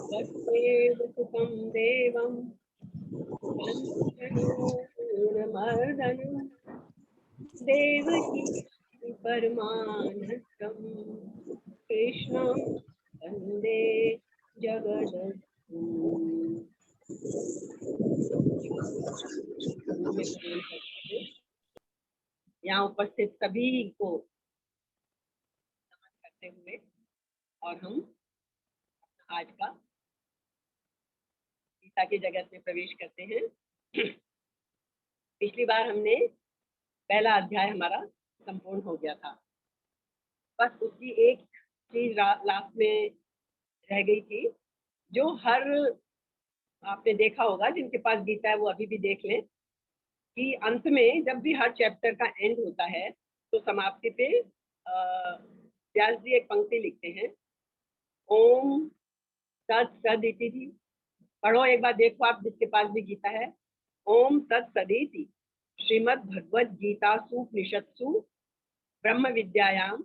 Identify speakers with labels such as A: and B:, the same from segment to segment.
A: वसुदेवसुतं देवं नन्दनूरमर्दनं देवकी परमानन्दं कृष्णं वन्दे जगद्गुरुं। यहाँ उपस्थित सभी को नमन करते हुए और हम आज का गीता के जगत में प्रवेश करते हैं। पिछली बार हमने पहला अध्याय हमारा संपूर्ण हो गया था, बस उसकी एक चीज लास्ट में रह गई थी, जो हर आपने देखा होगा, जिनके पास गीता है वो अभी भी देख लें कि अंत में जब भी हर चैप्टर का एंड होता है तो समाप्ति पे व्यास जी एक पंक्ति लिखते हैं, ओम तत्सदिति। पढ़ो एक बार, देखो आप जिसके पास भी गीता है। ओम तत्सदिति श्रीमद् भगवद गीता उपनिषत्सु ब्रह्म विद्यायाम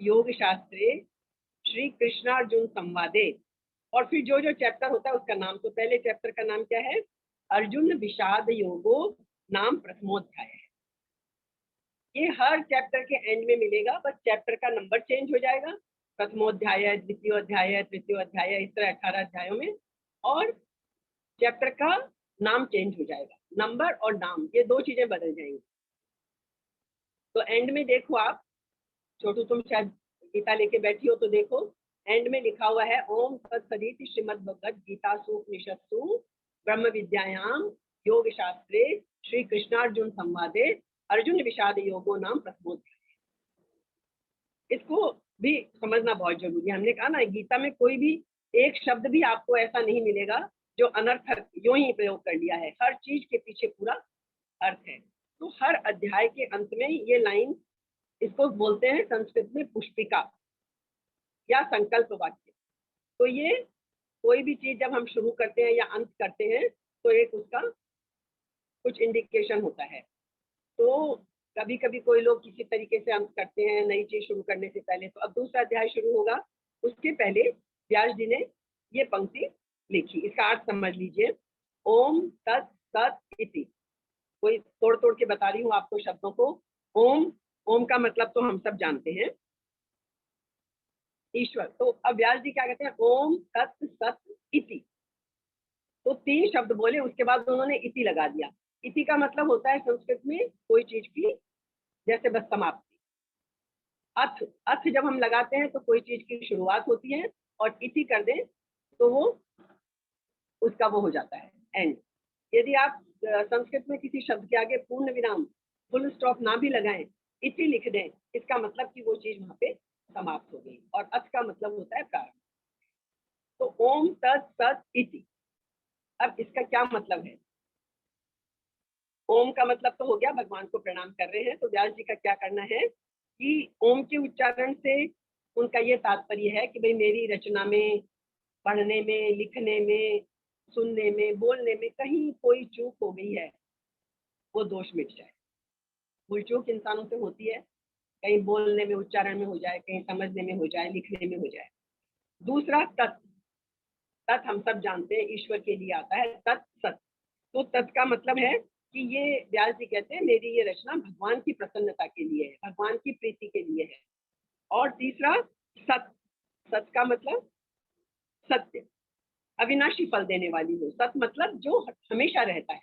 A: योग शास्त्रे श्री कृष्णार्जुन संवादे। और फिर जो जो चैप्टर होता है उसका नाम, तो पहले चैप्टर का नाम क्या है? अर्जुन विषाद योगो नाम प्रथमोध्याय है। ये हर चैप्टर के एंड में मिलेगा, बस चैप्टर का नंबर चेंज हो जाएगा, प्रथमोध्याय, द्वितीयोध्याय, तृतीयोध्याय, इस तरह 18 अध्यायों में, और चैप्टर का नाम चेंज हो जाएगा। नंबर और नाम, ये दो चीजें बदल जाएंगी। तो एंड में देखो आप, छोटू तुम शायद गीता लेके बैठी हो तो देखो, एंड में लिखा हुआ है ओम तत्सदिति श्रीमद् भगवद गीता उपनिषत्सु ब्रह्म विद्यायाम योग शास्त्रे श्री कृष्णार्जुन संवादे अर्जुन विषाद योगो नाम प्रथमोध्याय। इसको भी समझना बहुत जरूरी है। हमने कहा ना, गीता में कोई भी एक शब्द भी आपको ऐसा नहीं मिलेगा जो अनर्थक यूं ही प्रयोग कर लिया है। हर चीज के पीछे पूरा अर्थ है। तो हर अध्याय के अंत में ये लाइन, इसको बोलते हैं संस्कृत में पुष्पिका या संकल्प वाक्य। तो ये कोई भी चीज जब हम शुरू करते हैं या अंत करते हैं तो एक उसका कुछ इंडिकेशन होता है। तो कभी कभी कोई लोग किसी तरीके से अंत करते हैं नई चीज शुरू करने से पहले। तो अब दूसरा अध्याय शुरू होगा, उसके पहले व्यास जी ने ये पंक्ति लिखी। इसका अर्थ समझ लीजिए, ओम तत् सत इति। कोई तोड़ तोड़ के बता रही हूँ आपको शब्दों को। ओम, ओम का मतलब तो हम सब जानते हैं, ईश्वर। तो अब व्यास जी क्या कहते हैं, ओम तत् सत इति। तो 3 शब्द बोले, उसके बाद उन्होंने इति लगा दिया। इति का मतलब होता है संस्कृत में कोई चीज की जैसे बस समाप्ति। अथ, अथ जब हम लगाते हैं तो कोई चीज की शुरुआत होती है, और इति कर दें तो वो उसका वो हो जाता है एंड। यदि आप संस्कृत में किसी शब्द के आगे पूर्ण विराम, फुल स्टॉप ना भी लगाएं, इति लिख दें, इसका मतलब कि वो चीज वहां पे समाप्त हो गई। और अथ का मतलब होता है प्रारंभ। तो ओम तत् सत इति, अब इसका क्या मतलब है? ओम का मतलब तो हो गया भगवान को प्रणाम कर रहे हैं। तो व्यास जी का क्या करना है कि ओम के उच्चारण से उनका ये तात्पर्य है कि भाई मेरी रचना में, पढ़ने में, लिखने में, सुनने में, बोलने में कहीं कोई चूक हो गई है, वो दोष मिट जाए। भूल चूक इंसानों से होती है, कहीं बोलने में, उच्चारण में हो जाए, कहीं समझने में हो जाए, लिखने में हो जाए। दूसरा तत्, तत् हम सब जानते हैं ईश्वर के लिए आता है, तत् सत। तो तत् का मतलब है कि ये व्यास जी कहते हैं मेरी ये रचना भगवान की प्रसन्नता के लिए है, भगवान की प्रीति के लिए है। और तीसरा सत, सत का मतलब सत्य, अविनाशी फल देने वाली हो। सत मतलब जो हमेशा रहता है।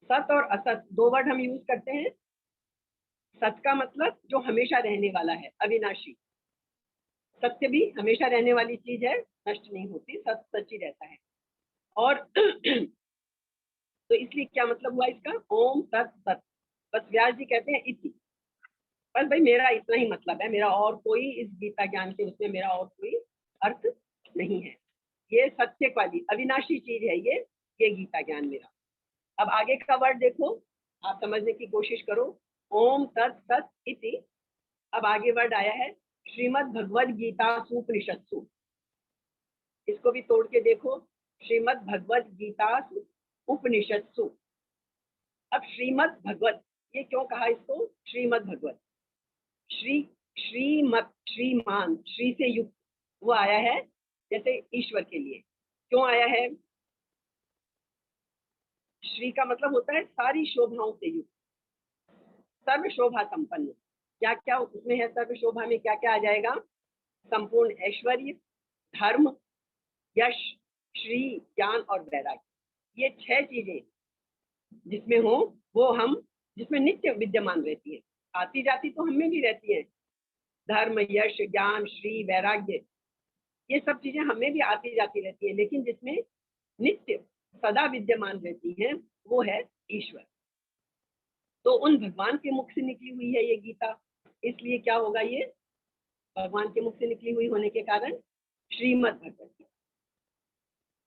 A: सत और असत दो वर्ड हम यूज करते हैं। सत का मतलब जो हमेशा रहने वाला है, अविनाशी। सत्य भी हमेशा रहने वाली चीज है, नष्ट नहीं होती, सत सच ही रहता है। और तो इसलिए क्या मतलब हुआ इसका, ओम तत् सत। बस व्यास जी कहते हैं इति, बस भाई मेरा इतना ही मतलब है, मेरा और कोई इस गीता ज्ञान के उसमें मेरा और कोई अर्थ नहीं है। ये सत्य वाली अविनाशी चीज है, ये गीता ज्ञान मेरा। अब आगे का वर्ड देखो, आप समझने की कोशिश करो। ओम तत् सत इति, अब आगे वर्ड आया है श्रीमद् भगवद गीता उपनिषत्सु। इसको भी तोड़ के देखो, श्रीमद् भगवद गीता उपनिषत्सु। अब श्रीमद् भगवत, ये क्यों कहा इसको श्रीमद् भगवत? श्री श्रीमत, श्रीमान, श्री से युक्त, वो आया है जैसे ईश्वर के लिए। क्यों आया है? श्री का मतलब होता है सारी शोभाओं से युक्त, सर्व शोभा संपन्न। क्या क्या उसमें है? सर्व शोभा में क्या क्या आ जाएगा? संपूर्ण ऐश्वर्य, धर्म, यश, श्री, ज्ञान और वैराग्य। ये 6 चीजें जिसमें हो, वो हम, जिसमें नित्य विद्यमान रहती है। आती जाती तो हमें भी रहती है, धर्म, यश, ज्ञान, श्री, वैराग्य, ये सब चीजें हमें भी आती जाती रहती है, लेकिन जिसमें नित्य सदा विद्यमान रहती है वो है ईश्वर। तो उन भगवान के मुख से निकली हुई है ये गीता, इसलिए क्या होगा? ये भगवान के मुख से निकली हुई होने के कारण श्रीमद् भगवत गीता।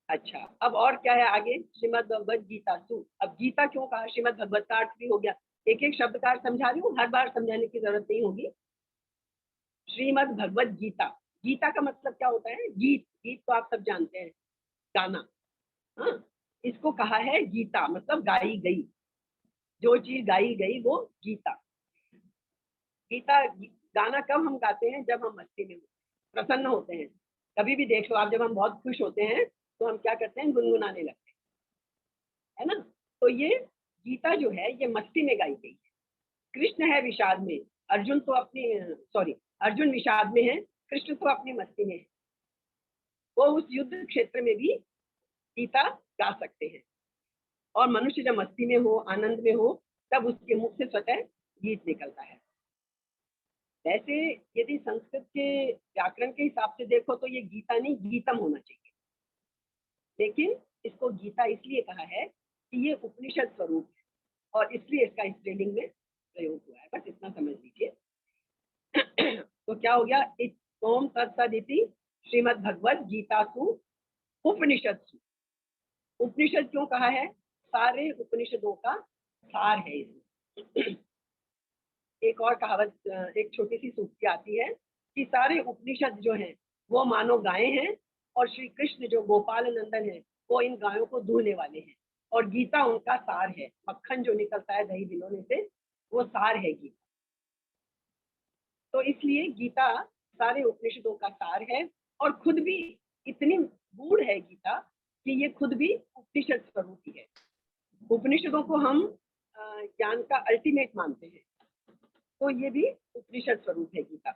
A: अच्छा, अब और क्या है आगे? श्रीमद् भगवत गीता सु। अब गीता क्यों कहा? श्रीमद् भगवत का अर्थ भी हो गया। एक एक शब्द का अर्थ समझा रही हूँ, हर बार समझाने की जरूरत नहीं होगी। श्रीमद् भगवत गीता, गीता का मतलब क्या होता है? गीत। गीत तो आप सब जानते हैं, गाना। हाँ, इसको कहा है गीता, मतलब गाई गई, जो चीज गाई गई वो गीता। गीता गाना कब हम गाते हैं? जब हम मस्ती में होते हैं, प्रसन्न होते हैं। कभी भी देख लो आप, जब हम बहुत खुश होते हैं तो हम क्या करते हैं? गुनगुनाने लगते हैं, है ना? तो ये गीता जो है ये मस्ती में गाई गई है। कृष्ण है विषाद में, अर्जुन तो अपनी, सॉरी, अर्जुन विषाद में है, कृष्ण तो अपनी मस्ती में है। वो उस युद्ध क्षेत्र में भी गीता गा सकते हैं। और मनुष्य जब मस्ती में हो, आनंद में हो, तब उसके मुख से स्वतः गीत निकलता है। वैसे यदि संस्कृत के व्याकरण के हिसाब से देखो तो ये गीता नहीं, गीतम होना चाहिए, लेकिन इसको गीता इसलिए कहा है कि ये उपनिषद स्वरूप है, और इसलिए इसका स्त्रीलिंग में प्रयोग हुआ है। बस इतना समझ लीजिए। तो क्या हो गया? ओम तत्सदिति श्रीमद् भगवत गीतासु उपनिषदसु। उपनिषद क्यों कहा है? सारे उपनिषदों का सार है इसमें। एक और कहावत, एक छोटी सी सूक्ति आती है कि सारे उपनिषद जो हैं वो मानो गायें हैं, और श्री कृष्ण जो गोपाल नंदन है वो इन गायों को दूहने वाले हैं, और गीता उनका सार है। मक्खन जो निकलता है दही भिगोने से, वो सार है गीता। तो इसलिए गीता सारे उपनिषदों का सार है, और खुद भी इतनी गूढ़ है गीता कि ये खुद भी उपनिषद स्वरूप ही है। उपनिषदों को हम ज्ञान का अल्टीमेट मानते हैं, तो ये भी उपनिषद स्वरूप है गीता।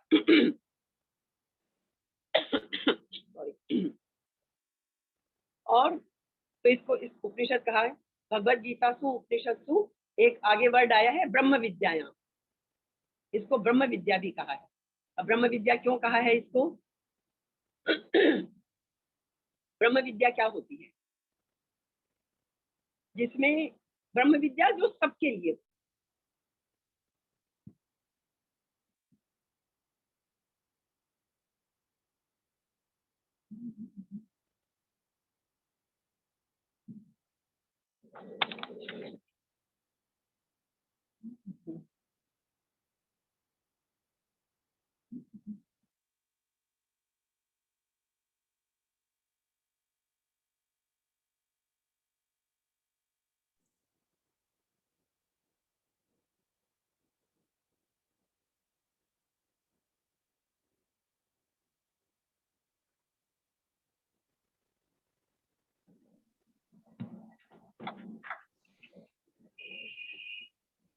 A: सॉरी। और तो इसको इस उपनिषद कहा है भगवद गीता सु उपनिषद सु। एक आगे वर्ड आया है ब्रह्म विद्यायाम, इसको ब्रह्म विद्या भी कहा है। अब ब्रह्म विद्या क्यों कहा है इसको? ब्रह्म विद्या क्या होती है? जिसमें ब्रह्म विद्या जो सबके लिए,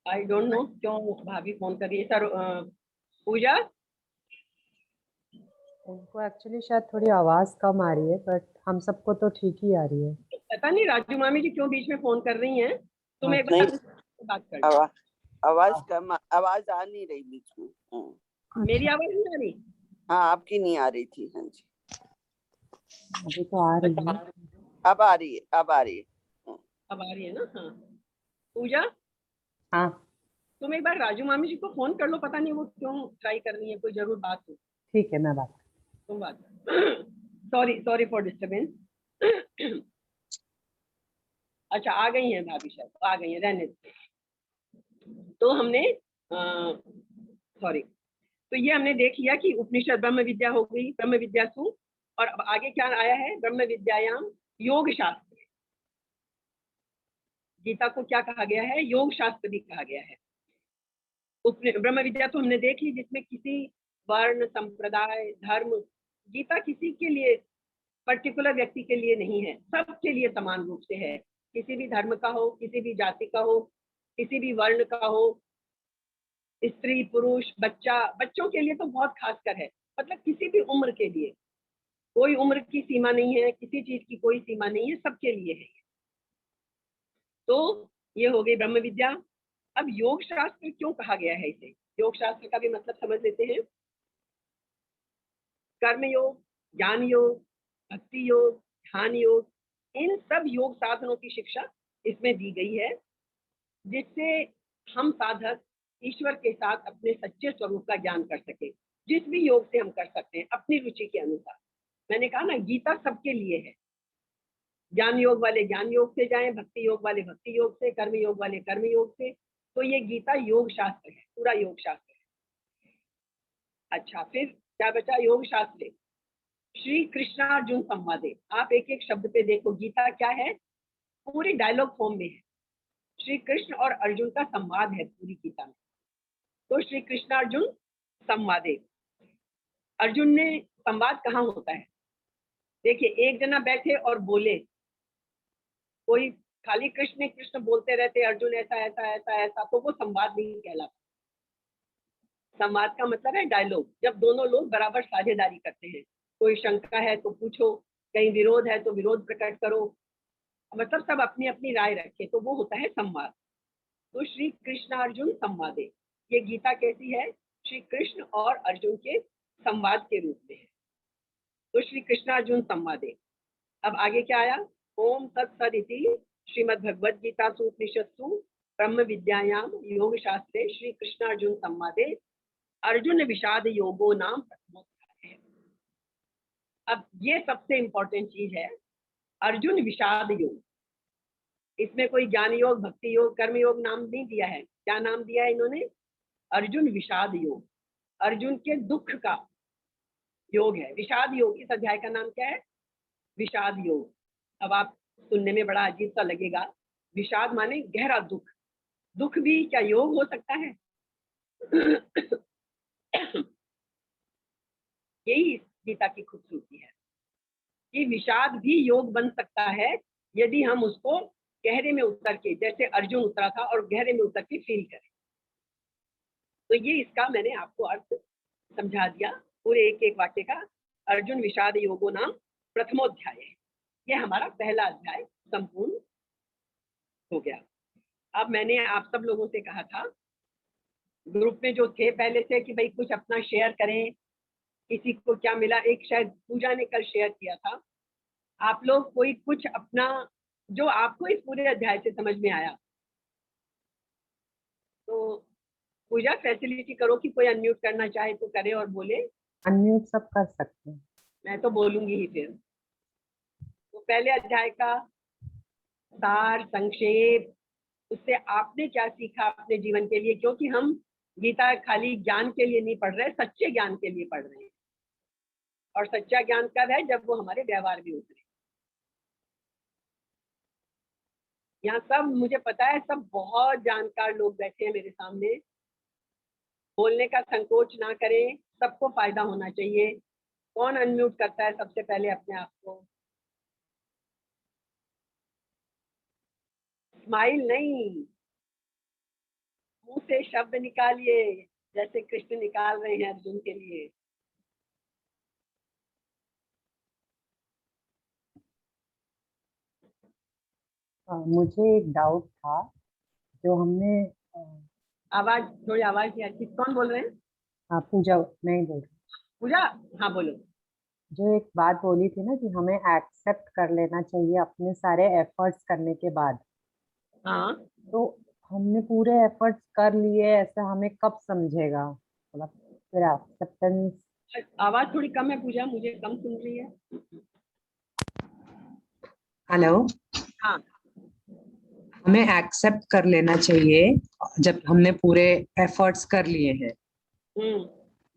A: आई डोंट नो क्यों भाभी फोन कर रही है। सर, पूजा,
B: उनको एक्चुअली शायद थोड़ी आवाज कम आ रही है, बट हम सबको तो ठीक ही आ रही है।
A: पता नहीं राजू मामी जी क्यों बीच में फोन कर रही हैं। तुम एक
C: नहीं,
A: बार बात कर लो।
C: आवाज कम, आवाज आ नहीं रही बीच में।
A: मेरी आवाज नहीं आ रही?
C: हाँ, आपकी नहीं आ रही थी। हाँ जी,
B: अभी तो आ रही है।
C: अब आ रही है, अब आ रही है।
A: अब आ रही है ना? हाँ। पूजा,
B: हाँ
A: तुम एक बार राजू मामी जी को फोन कर लो, पता नहीं वो क्यों ट्राई कर रही है, कोई जरूर बात हो।
B: ठीक है, मैं बात।
A: तुम बात। Sorry, sorry for disturbance. अच्छा, आ गई हैं भाभी, शायद आ गई हैं, रहने दो। तो हमने सॉरी, तो ये हमने देख लिया कि उपनिषद ब्रह्म विद्या हो गई, ब्रह्म विद्या सु। और अब आगे क्या आया है? ब्रह्म विद्यायाम योग शास्त्र। गीता को क्या कहा गया है? योग शास्त्र भी कहा गया है। ब्रह्म विद्या तो हमने देख ली, जिसमें किसी वर्ण, संप्रदाय, धर्म, गीता किसी के लिए पर्टिकुलर व्यक्ति के लिए नहीं है, सबके लिए समान रूप से है। किसी भी धर्म का हो, किसी भी जाति का हो, किसी भी वर्ण का हो, स्त्री पुरुष बच्चा, बच्चों के लिए तो बहुत खासकर है, मतलब किसी भी उम्र के लिए, कोई उम्र की सीमा नहीं है, किसी चीज की कोई सीमा नहीं है, सबके लिए है। तो ये हो गई ब्रह्म विद्या। अब योग शास्त्र क्यों कहा गया है इसे, योग शास्त्र का भी मतलब समझ लेते हैं। कर्म योग, ज्ञान योग, भक्ति योग, ध्यान योग, इन सब योग साधनों की शिक्षा इसमें दी गई है, जिससे हम साधक ईश्वर के साथ अपने सच्चे स्वरूप का ज्ञान कर सके। जिस भी योग से हम कर सकते हैं अपनी रुचि के अनुसार। मैंने कहा ना, गीता सबके लिए है। ज्ञान योग वाले ज्ञान योग से जाएं, भक्ति योग वाले भक्ति योग से, कर्म योग वाले कर्म योग से। तो ये गीता योग शास्त्र है, पूरा योग शास्त्र है। अच्छा, फिर क्या बचा योग शास्त्र। श्री कृष्णार्जुन संवादे, आप एक एक शब्द पे देखो, गीता क्या है, पूरी डायलॉग फॉर्म में है। श्री कृष्ण और अर्जुन का संवाद है पूरी गीता में। तो श्री कृष्णार्जुन संवादे, अर्जुन ने संवाद कहाँ होता है? देखिए, एक जना बैठे और बोले, कोई खाली कृष्ण कृष्ण बोलते रहते, अर्जुन ऐसा ऐसा ऐसा ऐसा, तो वो संवाद नहीं कहलाता। संवाद का मतलब है डायलॉग, जब दोनों लोग बराबर साझेदारी करते हैं। कोई शंका है तो पूछो, कहीं विरोध है तो विरोध प्रकट करो, मतलब सब अपनी अपनी राय रखे, तो वो होता है संवाद। तो श्री कृष्ण अर्जुन संवादे, ये गीता कैसी है? श्री कृष्ण और अर्जुन के संवाद के रूप में है। तो श्री कृष्ण अर्जुन संवादे। अब आगे क्या आया? ओम तत्सदिति श्रीमद्भगवद्गीतासु उपनिषत्सु ब्रह्म विद्यायाम योग शास्त्रे श्री कृष्ण अर्जुन संवादे अर्जुन विषाद योगो नाम प्रथमोध्याय। अब ये सबसे इंपॉर्टेंट चीज है, अर्जुन विषाद योग। इसमें कोई ज्ञान योग, भक्ति योग, कर्म योग नाम नहीं दिया है। क्या नाम दिया है इन्होंने? अर्जुन विषाद योग। अर्जुन के दुख का योग है विषाद योग। इस अध्याय का नाम क्या है? विषाद योग। अब आप सुनने में बड़ा अजीब सा लगेगा, विषाद माने गहरा दुख। दुख भी क्या योग हो सकता है? यही इस गीता की खूबसूरती है कि विषाद भी योग बन सकता है, यदि हम उसको गहरे में उतर के, जैसे अर्जुन उतरा था और गहरे में उतर के फील करें। तो ये इसका मैंने आपको अर्थ समझा दिया पूरे एक एक वाक्य का। अर्जुन विषाद योगो नाम प्रथमोध्याय, ये हमारा पहला अध्याय संपूर्ण हो गया। अब मैंने आप सब लोगों से कहा था, ग्रुप में जो थे पहले से, कि भाई कुछ अपना शेयर करें, किसी को क्या मिला। एक शायद पूजा ने कल शेयर किया था, आप लोग कोई कुछ अपना, जो आपको इस पूरे अध्याय से समझ में आया। तो पूजा फैसिलिटी करो कि कोई अनम्यूट करना चाहे तो करे और बोले।
B: अनम्यूट सब कर सकते हैं।
A: मैं तो बोलूंगी ही फिर। तो पहले अध्याय का सार, संक्षेप, उससे आपने क्या सीखा अपने जीवन के लिए, क्योंकि हम गीता खाली ज्ञान के लिए नहीं पढ़ रहे, सच्चे ज्ञान के लिए पढ़ रहे हैं। और सच्चा ज्ञान कब है? जब वो हमारे व्यवहार में उतरे। यहाँ सब, मुझे पता है, सब बहुत जानकार लोग बैठे हैं मेरे सामने। बोलने का संकोच ना करें, सबको फायदा होना चाहिए। कौन अनम्यूट करता है सबसे पहले अपने आप को? स्माइल नहीं, मुंह से शब्द निकालिए, जैसे कृष्ण निकाल रहे हैं अर्जुन के लिए।
B: मुझे एक डाउट था, जो हमने
A: आवाज, थोड़ी आवाज नहीं आती। कौन बोल रहे हैं?
B: पूजा नहीं बोल रही,
A: पूजा, हाँ बोलो।
B: जो एक बात बोली थी ना कि हमें एक्सेप्ट कर लेना चाहिए अपने सारे एफर्ट्स करने के बाद।
A: हाँ,
B: तो हमने पूरे एफर्ट्स कर लिए ऐसा हमें कब समझेगा, मतलब फिर एक्सेप्टेंस।
A: आवाज थोड़ी कम है पूजा, मुझे कम सुन रही है।
B: हेलो।
A: हाँ,
B: हमें एक्सेप्ट कर लेना चाहिए जब हमने पूरे एफर्ट्स कर लिए हैं,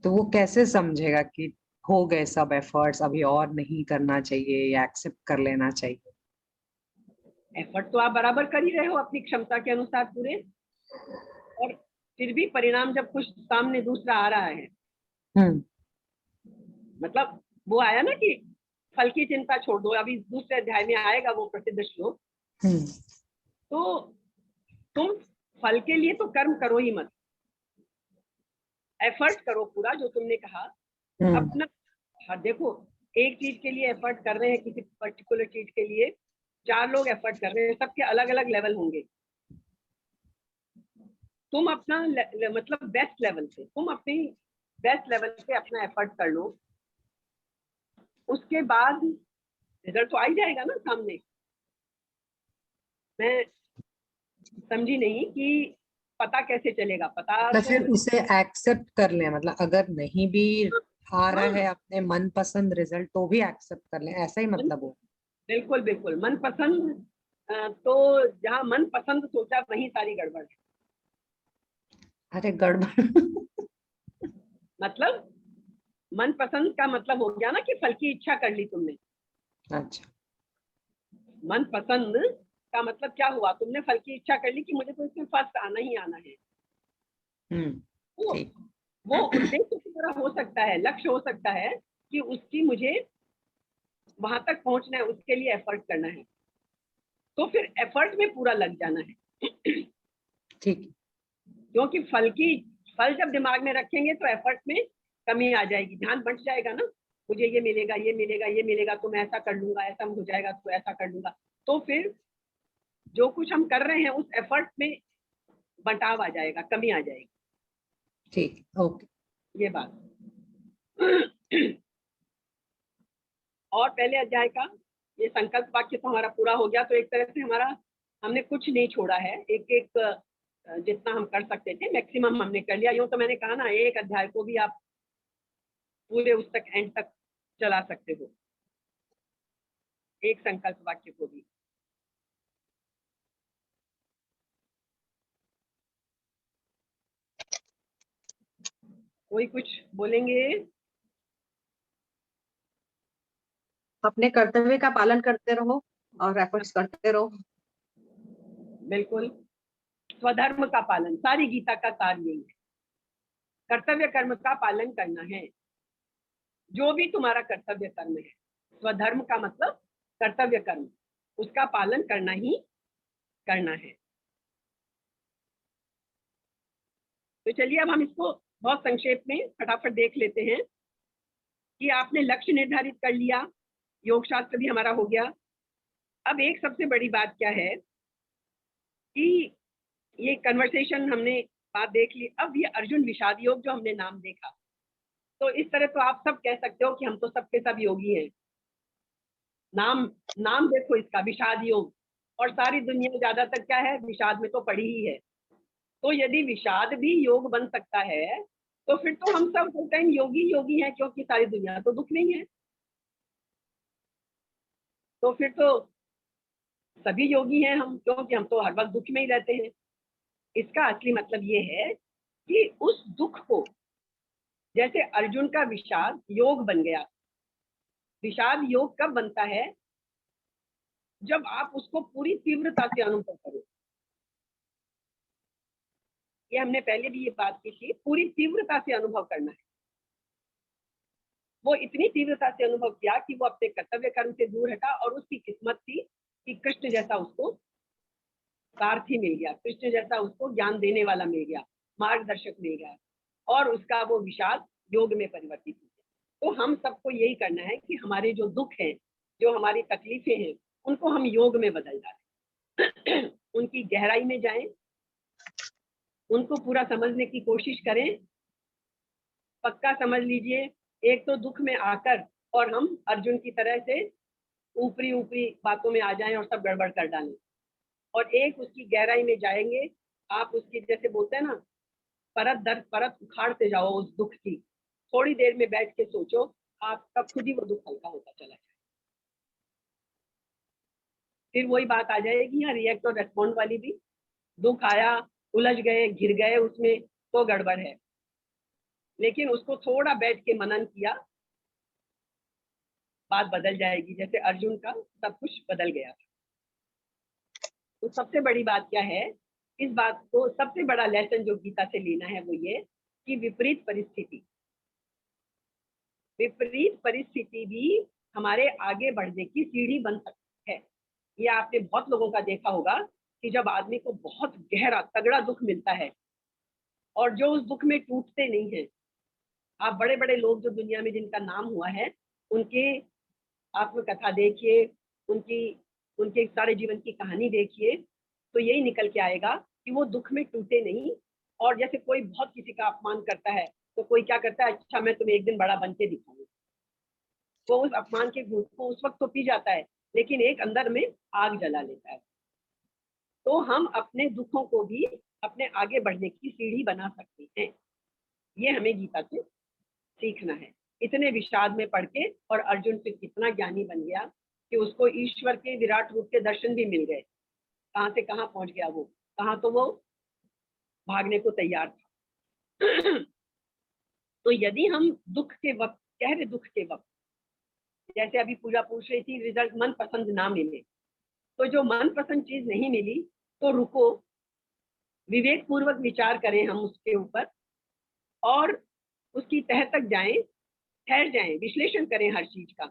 B: तो वो कैसे समझेगा कि हो गए सब एफर्ट्स, अभी और नहीं करना चाहिए या एक्सेप्ट कर लेना चाहिए?
A: एफर्ट तो आप बराबर कर ही रहे हो अपनी क्षमता के अनुसार पूरे, और फिर भी परिणाम जब कुछ सामने दूसरा आ रहा है, मतलब वो आया ना कि फल की चिंता छोड़ दो, अभी दूसरे अध्याय में आएगा वो प्रसिद्ध श्लोक। तो तुम फल के लिए तो कर्म करो ही मत, एफर्ट करो पूरा, जो तुमने कहा अपना। हाँ देखो, एक चीज के लिए एफर्ट कर रहे हैं, किसी पर्टिकुलर चीज के लिए 4 लोग एफर्ट कर रहे हैं, सबके अलग अलग लेवल होंगे। तुम अपना मतलब बेस्ट लेवल से, तुम अपनी बेस्ट लेवल से अपना एफर्ट कर लो, उसके बाद रिजल्ट तो आ ही जाएगा ना सामने। मैं समझी नहीं कि पता कैसे चलेगा, पता
B: तो
A: तो
B: फिर उसे एक्सेप्ट कर लें, मतलब अगर नहीं भी आ रहा है अपने मनपसंद रिजल्ट तो भी एक्सेप्ट कर लें, ऐसा ही मतलब हो।
A: बिल्कुल बिल्कुल, मनपसंद तो जहाँ मनपसंद सोचा वहीं सारी गड़बड़ है।
B: अरे गड़बड़
A: मतलब मनपसंद का मतलब हो गया ना कि फल की इच्छा कर ली तुमने।
B: अच्छा,
A: मनपसंद का मतलब क्या हुआ, तुमने फल की इच्छा कर ली कि मुझे तो इसमें फर्स्ट आना ही आना है। वो
B: ठीक।
A: वो उद्देश्य की तरह हो सकता है, लक्ष्य हो सकता है कि उसकी मुझे वहां तक पहुंचना है, उसके लिए एफर्ट करना है, तो फिर एफर्ट में पूरा लग जाना है।
B: ठीक।
A: क्योंकि फल जब दिमाग में रखेंगे तो एफर्ट में कमी आ जाएगी, ध्यान बंट जाएगा ना, मुझे ये मिलेगा ये मिलेगा ये मिलेगा तो मैं ऐसा कर लूंगा, ऐसा हो जाएगा तो ऐसा कर लूंगा, तो फिर जो कुछ हम कर रहे हैं उस एफर्ट में बंटाव आ जाएगा, कमी आ जाएगी।
B: ठीक, ओके।
A: ये बात। और पहले अध्याय का ये संकल्प वाक्य तो हमारा पूरा हो गया, तो एक तरह से हमारा हमने कुछ नहीं छोड़ा है, एक एक जितना हम कर सकते थे मैक्सिमम हमने कर लिया। यूं तो मैंने कहा ना, एक अध्याय को भी आप पूरे उस तक एंड तक चला सकते हो, एक संकल्प वाक्य को भी। कोई कुछ बोलेंगे?
D: अपने कर्तव्य का पालन करते रहो और एफर्ट्स करते रहो।
A: बिल्कुल, स्वधर्म का पालन, सारी गीता का सार यही है, कर्तव्य कर्म का पालन करना है। जो भी तुम्हारा कर्तव्य कर्म है, स्वधर्म का मतलब कर्तव्य कर्म, उसका पालन करना ही करना है। तो चलिए अब हम इसको बहुत संक्षेप में फटाफट देख लेते हैं कि आपने लक्ष्य निर्धारित कर लिया, योग शास्त्र भी हमारा हो गया। अब एक सबसे बड़ी बात क्या है कि ये कन्वर्सेशन हमने बात देख ली, अब ये अर्जुन विषाद योग जो हमने नाम देखा, तो इस तरह तो आप सब कह सकते हो कि हम तो सबके सब योगी हैं। नाम नाम देखो इसका, विषाद योग, और सारी दुनिया ज्यादातर क्या है, विषाद में तो पड़ी ही है। तो यदि विषाद भी योग बन सकता है तो फिर तो हम सब फुल टाइम योगी योगी हैं, क्योंकि सारी दुनिया तो दुख नहीं है, तो फिर तो सभी योगी हैं हम, क्योंकि हम तो हर वक्त दुख में ही रहते हैं। इसका असली मतलब ये है कि उस दुख को, जैसे अर्जुन का विषाद योग बन गया, विषाद योग कब बनता है, जब आप उसको पूरी तीव्रता से अनुभव करो। ये हमने पहले भी ये बात की थी, पूरी तीव्रता से अनुभव करना है। वो इतनी तीव्रता से अनुभव किया कि वो अपने कर्तव्य कर्म से दूर हटा, और उसकी किस्मत थी कि कृष्ण जैसा उसको सारथी मिल गया, कृष्ण जैसा उसको ज्ञान देने वाला मिल गया, मार्गदर्शक मिल गया, और उसका वो विषाद योग में परिवर्तित हो गया। तो हम सबको यही करना है कि हमारे जो दुख हैं, जो हमारी तकलीफें हैं, उनको हम योग में बदल डालें। उनकी गहराई में जाएं, उनको पूरा समझने की कोशिश करें। पक्का समझ लीजिए, एक तो दुख में आकर और हम अर्जुन की तरह से ऊपरी ऊपरी बातों में आ जाएं और सब गड़बड़ कर डालें, और एक उसकी गहराई में जाएंगे। आप उसकी, जैसे बोलते हैं ना, परत दर परत उखाड़ते जाओ उस दुख की, थोड़ी देर में बैठ के सोचो, आपका खुद ही वो दुख हल्का होता चला जाए। फिर वही बात आ जाएगी यहाँ रिएक्ट और रेस्पॉन्ड वाली भी, दुख आया, उलझ गए, घिर गए उसमें, तो गड़बड़ है। लेकिन उसको थोड़ा बैठ के मनन किया, बात बदल जाएगी, जैसे अर्जुन का सब कुछ बदल गया था। तो सबसे बड़ी बात क्या है, इस बात को सबसे बड़ा लेसन जो गीता से लेना है वो ये कि विपरीत परिस्थिति, विपरीत परिस्थिति भी हमारे आगे बढ़ने की सीढ़ी बन सकती है। ये आपने बहुत लोगों का देखा होगा कि जब आदमी को बहुत गहरा तगड़ा दुख मिलता है और जो उस दुख में टूटते नहीं है, आप बड़े बड़े लोग जो दुनिया में जिनका नाम हुआ है, उनके आत्मकथा देखिए, उनकी उनके सारे जीवन की कहानी देखिए, तो यही निकल के आएगा कि वो दुख में टूटे नहीं। और जैसे कोई बहुत किसी का अपमान करता है तो कोई क्या करता है, अच्छा मैं तुम्हें एक दिन बड़ा बन के दिखाऊंगा। वो उस अपमान के घूंट को उस वक्त तो पी जाता है, लेकिन एक अंदर में आग जला लेता है। तो हम अपने दुखों को भी अपने आगे बढ़ने की सीढ़ी बना सकते हैं। ये हमें गीता से सीखना है। इतने विषाद में पढ़ के और अर्जुन फिर कितना ज्ञानी बन गया कि उसको ईश्वर के विराट रूप के दर्शन भी मिल गए। कहाँ से कहाँ पहुंच गया वो, कहाँ तो वो भागने को तैयार था। तो यदि हम दुख के वक्त, गहरे दुख के वक्त, जैसे अभी पूजा पूछ रही थी, रिजल्ट मन पसंद ना मिले, तो जो मन पसंद चीज नहीं मिली तो रुको, विवेक पूर्वक विचार करें हम उसके ऊपर और उसकी तह तक जाएं, ठहर जाएं, विश्लेषण करें हर चीज का,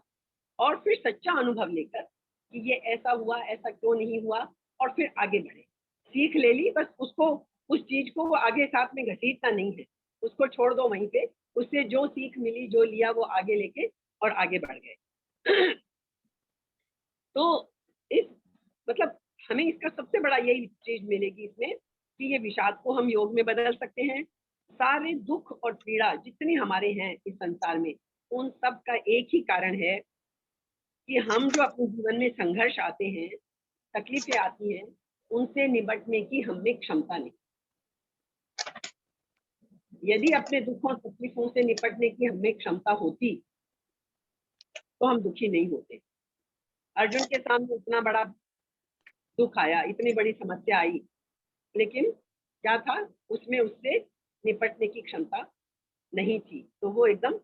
A: और फिर सच्चा अनुभव लेकर कि ये ऐसा हुआ, ऐसा क्यों नहीं हुआ, और फिर आगे बढ़े। सीख ले ली, बस उसको, उस चीज को आगे साथ में घसीटना नहीं है, उसको छोड़ दो वहीं पे। उससे जो सीख मिली, जो लिया, वो आगे लेके और आगे बढ़ गए। तो इस मतलब हमें इसका सबसे बड़ा यही चीज मिलेगी इसमें कि ये विषाद को हम योग में बदल सकते हैं। सारे दुख और पीड़ा जितने हमारे हैं इस संसार में, उन सब का एक ही कारण है कि हम जो अपने जीवन में संघर्ष आते हैं, तकलीफें आती हैं, उनसे निपटने की हम में क्षमता नहीं। यदि अपने दुखों और तकलीफों से निपटने की हम में क्षमता होती तो हम दुखी नहीं होते। अर्जुन के सामने इतना बड़ा दुख आया, इतनी बड़ी समस्या आई, लेकिन क्या था उसमें, उससे निपटने की क्षमता नहीं थी, तो वो एकदम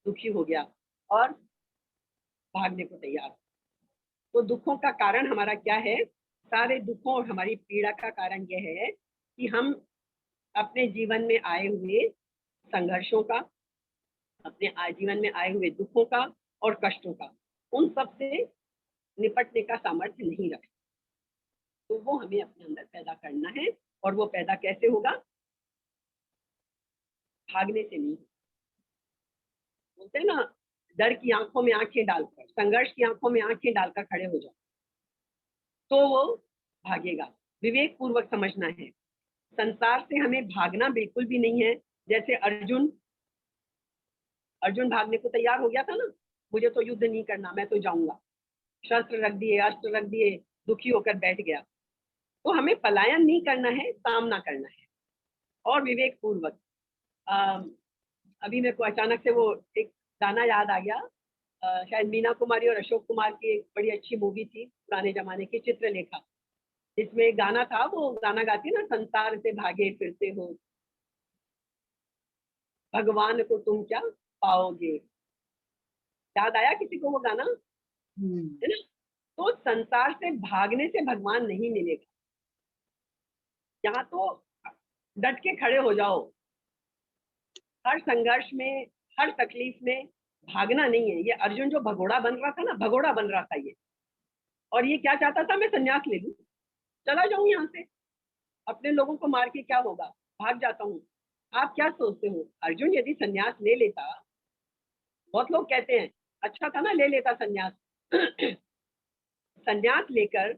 A: दुखी हो गया और भागने को तैयार। तो दुखों का कारण हमारा क्या है? सारे दुखों और हमारी पीड़ा का कारण यह है कि हम अपने जीवन में आए हुए संघर्षों का, अपने जीवन में आए हुए दुखों का और कष्टों का, उन सब से निपटने का सामर्थ्य नहीं रखते। तो वो हमें अपने अंदर पैदा करना है, और वो पैदा कैसे होगा? भागने से नहीं। बोलते हैं ना, डर की आंखों में आंखें डालकर, संघर्ष की आंखों में आंखें डालकर खड़े हो जाओ, तो वो भागेगा। विवेक पूर्वक समझना है, संसार से हमें भागना बिल्कुल भी नहीं है। जैसे अर्जुन भागने को तैयार हो गया था ना, मुझे तो युद्ध नहीं करना, मैं तो जाऊंगा, शस्त्र रख दिए, अस्त्र रख दिए, दुखी होकर बैठ गया। तो हमें पलायन नहीं करना है, सामना करना है और विवेक पूर्वक। अभी मेरे को अचानक से वो एक गाना याद आ गया, शायद मीना कुमारी और अशोक कुमार की एक बड़ी अच्छी मूवी थी पुराने जमाने की, चित्रलेखा, जिसमें एक गाना था, वो गाना गाती है ना, संसार से भागे फिरते हो, भगवान को तुम क्या पाओगे। याद आया किसी को वो गाना? है ना? तो संसार से भागने से भगवान नहीं मिलेगा, यहाँ तो डट के खड़े हो जाओ। हर संघर्ष में, हर तकलीफ में भागना नहीं है। ये अर्जुन जो भगोड़ा बन रहा था ना, भगोड़ा बन रहा था ये, और ये क्या चाहता था? मैं संन्यास ले लूं, चला जाऊं यहाँ से, अपने लोगों को मार के क्या होगा, भाग जाता हूँ। आप क्या सोचते हो, अर्जुन यदि संन्यास ले लेता, बहुत लोग कहते हैं अच्छा था ना ले लेता संन्यास। संन्यास लेकर,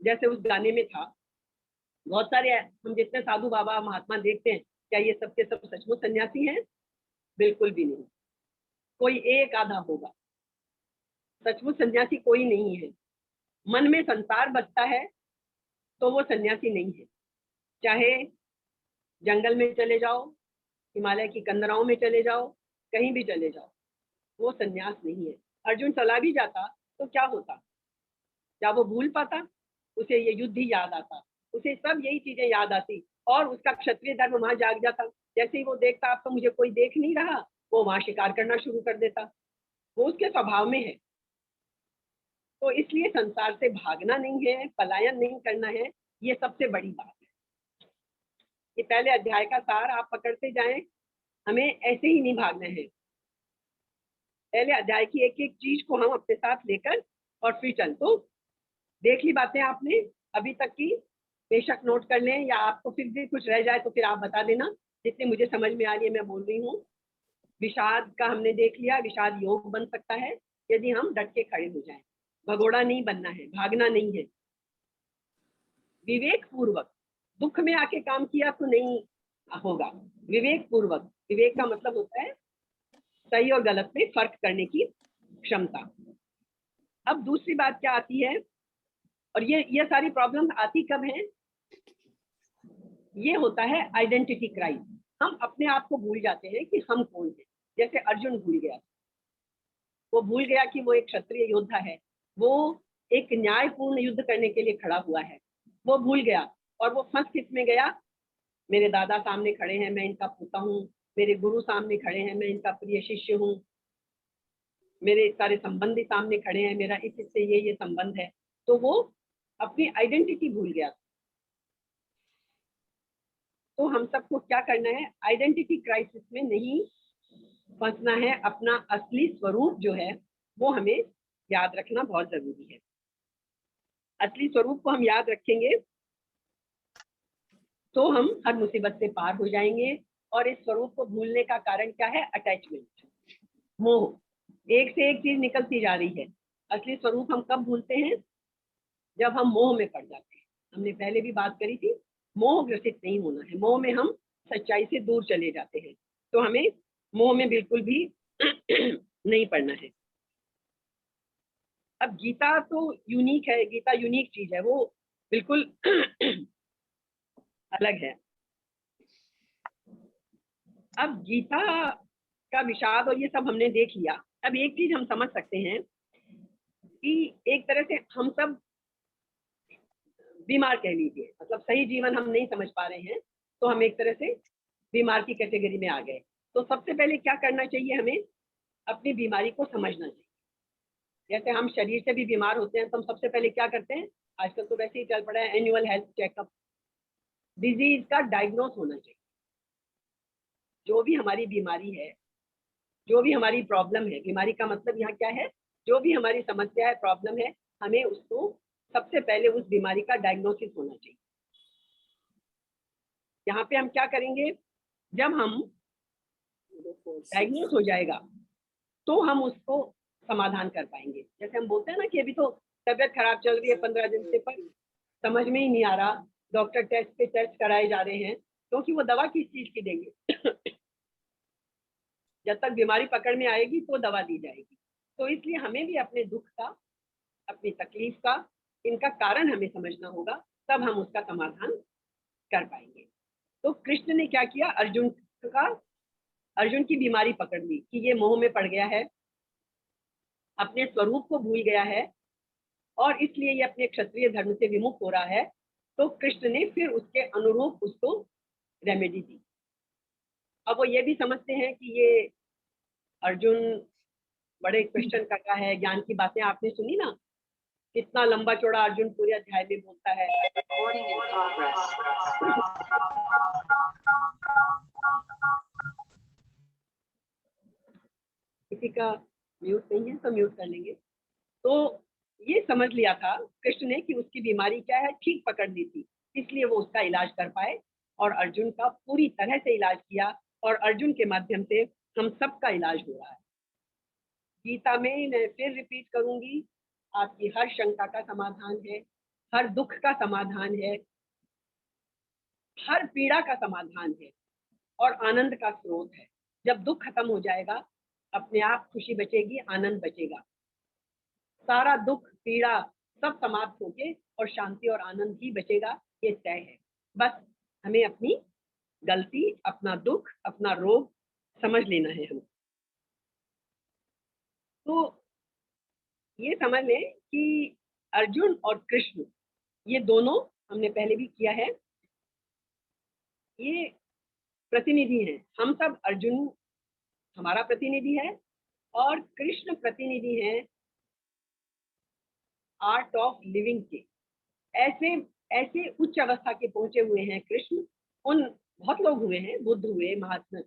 A: जैसे उस गाने में था, बहुत सारे हम जितने साधु बाबा महात्मा देखते हैं, क्या ये सब के सब सचमुच सन्यासी हैं? बिल्कुल भी नहीं, कोई एक आधा होगा। सचमुच सन्यासी कोई नहीं है। मन में संसार बसता है तो वो सन्यासी नहीं है। चाहे जंगल में चले जाओ, हिमालय की कंदराओं में चले जाओ, कहीं भी चले जाओ, वो सन्यास नहीं है। अर्जुन चला भी जाता तो क्या होता? क्या वो भूल पाता? उसे ये युद्ध ही याद आता, उसे सब यही चीजें याद आती, और उसका क्षत्रिय धर्म वहां जाग जाता। जैसे ही वो देखता अब तो मुझे कोई देख नहीं रहा, वो वहां शिकार करना शुरू कर देता। वो उसके स्वभाव में है। तो इसलिए संसार से भागना नहीं है, पलायन नहीं करना है, ये सबसे बड़ी बात है। ये पहले अध्याय का सार आप पकड़ते जाएं, हमें ऐसे ही नहीं भागना है। पहले अध्याय की एक एक चीज को हम अपने साथ लेकर और फिर चल। तो देख ली बातें आपने अभी तक की, बेशक नोट कर लें, या आपको फिर भी कुछ रह जाए तो फिर आप बता देना। जितनी मुझे समझ में आ रही है मैं बोल रही हूँ। विषाद का हमने देख लिया, विषाद योग बन सकता है यदि हम डट के खड़े हो जाएं। भगोड़ा नहीं बनना है, भागना नहीं है। विवेक पूर्वक दुख में आके काम किया तो नहीं होगा। विवेक पूर्वक, विवेक का मतलब होता है सही और गलत में फर्क करने की क्षमता। अब दूसरी बात क्या आती है, और ये सारी प्रॉब्लम आती कब है? ये होता है आइडेंटिटी क्राइसिस। हम अपने आप को भूल जाते हैं कि हम कौन हैं। जैसे अर्जुन भूल गया, वो भूल गया कि वो एक क्षत्रिय योद्धा है, वो एक न्यायपूर्ण युद्ध करने के लिए खड़ा हुआ है। वो भूल गया और वो फंस किस में गया? मेरे दादा सामने खड़े हैं, मैं इनका पोता हूँ। मेरे गुरु सामने खड़े हैं, मैं इनका प्रिय शिष्य हूँ। मेरे सारे संबंधी सामने खड़े हैं, मेरा इससे ये संबंध है। तो वो अपनी आइडेंटिटी भूल गया। तो हम सबको क्या करना है? आइडेंटिटी क्राइसिस में नहीं फंसना है। अपना असली स्वरूप जो है वो हमें याद रखना बहुत जरूरी है। असली स्वरूप को हम याद रखेंगे तो हम हर मुसीबत से पार हो जाएंगे। और इस स्वरूप को भूलने का कारण क्या है? अटैचमेंट, मोह। एक से एक चीज निकलती जा रही है। असली स्वरूप हम कब भूलते हैं? जब हम मोह में पड़ जाते हैं। हमने पहले भी बात करी थी, मोह ग्रसित नहीं होना है। मोह में हम सच्चाई से दूर चले जाते हैं। तो हमें मोह में बिल्कुल भी नहीं पड़ना है। अब गीता तो यूनिक है, गीता यूनिक चीज है, वो बिल्कुल अलग है। अब गीता का विषाद और ये सब हमने देख लिया। अब एक चीज हम समझ सकते हैं कि एक तरह से हम सब बीमार कह लीजिए, मतलब सही जीवन हम नहीं समझ पा रहे हैं, तो हम एक तरह से बीमार की कैटेगरी में आ गए। तो सबसे पहले क्या करना चाहिए? हमें अपनी बीमारी को समझना चाहिए। जैसे हम शरीर से भी बीमार होते हैं तो हम सबसे पहले क्या करते हैं? आजकल तो वैसे ही चल पड़ा है एनुअल हेल्थ चेकअप। डिजीज का डायग्नोस होना चाहिए। जो भी हमारी बीमारी है, जो भी हमारी प्रॉब्लम है, बीमारी का मतलब यहाँ क्या है? जो भी हमारी समस्या है, प्रॉब्लम है, हमें उसको सबसे पहले उस बीमारी का डायग्नोसिस होना चाहिए। यहाँ पे हम क्या करेंगे? जब हम डायग्नोस हो जाएगा तो हम उसको समाधान कर पाएंगे। जैसे हम बोलते हैं ना कि अभी तो तबियत खराब चल रही है 15 दिन से, पर समझ में ही नहीं आ रहा, डॉक्टर टेस्ट पे टेस्ट कराए जा रहे हैं, क्योंकि वो दवा किस चीज की देंगे? जब तक बीमारी पकड़ में आएगी तो दवा दी जाएगी। तो इसलिए हमें भी अपने दुख का, अपनी तकलीफ का, इनका कारण हमें समझना होगा, तब हम उसका समाधान कर पाएंगे। तो कृष्ण ने क्या किया? अर्जुन की बीमारी पकड़ ली कि ये मोह में पड़ गया है, अपने स्वरूप को भूल गया है और इसलिए ये अपने क्षत्रिय धर्म से विमुख हो रहा है। तो कृष्ण ने फिर उसके अनुरूप उसको रेमेडी दी। अब वो ये भी समझते हैं कि ये अर्जुन बड़े क्वेश्चन कर रहा है, ज्ञान की बातें आपने सुनी ना, कितना लंबा चौड़ा अर्जुन पूरे अध्याय में बोलता है। किसी का म्यूट नहीं है तो म्यूट कर लेंगे। तो ये समझ लिया था कृष्ण ने कि उसकी बीमारी क्या है, ठीक पकड़ ली थी, इसलिए वो उसका इलाज कर पाए और अर्जुन का पूरी तरह से इलाज किया। और अर्जुन के माध्यम से हम सबका इलाज हो रहा है। गीता में मैं फिर रिपीट करूंगी, आपकी हर शंका का समाधान है, हर दुख का समाधान है, हर पीड़ा का समाधान है और आनंद का स्रोत है। जब दुख खत्म हो जाएगा, अपने आप खुशी बचेगी, आनंद बचेगा। सारा दुख पीड़ा सब समाप्त होके और शांति और आनंद ही बचेगा, ये तय है। बस हमें अपनी गलती, अपना दुख, अपना रोग समझ लेना है हमें। तो ये समझ लें कि अर्जुन और कृष्ण ये दोनों, हमने पहले भी किया है, ये प्रतिनिधि हैं। हम सब, अर्जुन हमारा प्रतिनिधि है और कृष्ण प्रतिनिधि हैं आर्ट ऑफ लिविंग के। ऐसे ऐसे उच्च अवस्था के पहुंचे हुए हैं कृष्ण। उन बहुत लोग हुए हैं, बुद्ध हुए, महात्मा,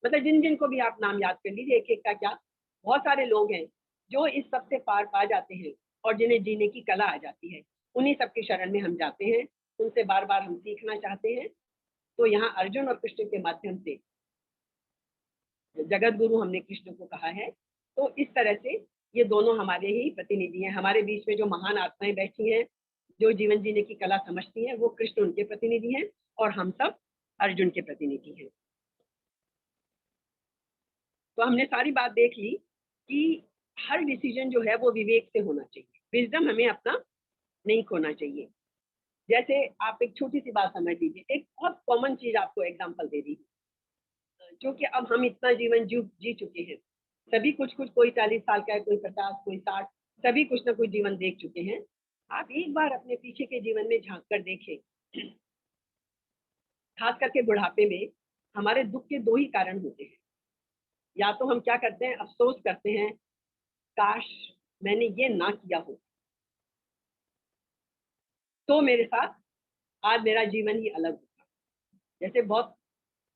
A: मतलब जिन जिन को भी आप नाम याद कर लीजिए, एक एक का क्या बहुत सारे लोग हैं जो इस सब से पार पा जाते हैं और जिन्हें जीने की कला आ जाती है। उन्हीं सबके शरण में हम जाते हैं, उनसे बार बार हम सीखना चाहते हैं। तो यहाँ अर्जुन और कृष्ण के माध्यम से जगत गुरु हमने कृष्ण को कहा है। तो इस तरह से ये दोनों हमारे ही प्रतिनिधि हैं। हमारे बीच में जो महान आत्माएं बैठी हैं, जो जीवन जीने की कला समझती हैं, वो कृष्ण उनके प्रतिनिधि हैं और हम सब अर्जुन के प्रतिनिधि हैं। तो हमने सारी बात देख ली कि हर डिसीजन जो है वो विवेक से होना चाहिए। विजडम हमें अपना नहीं खोना चाहिए। जैसे आप एक छोटी सी बात समझ लीजिए, एक बहुत कॉमन चीज आपको एग्जांपल दे दी, क्योंकि अब हम इतना जीवन जी चुके हैं, सभी कुछ कोई 40 साल का है, कोई 50, कोई 60, सभी कुछ ना कुछ जीवन देख चुके हैं। आप एक बार अपने पीछे के जीवन में झांक कर देखें, खास करके बुढ़ापे में हमारे दुख के दो ही कारण होते हैं। या तो हम क्या करते हैं, अफसोस करते हैं, काश मैंने ये ना किया हो तो मेरे साथ आज मेरा जीवन ही अलग होता। जैसे बहुत,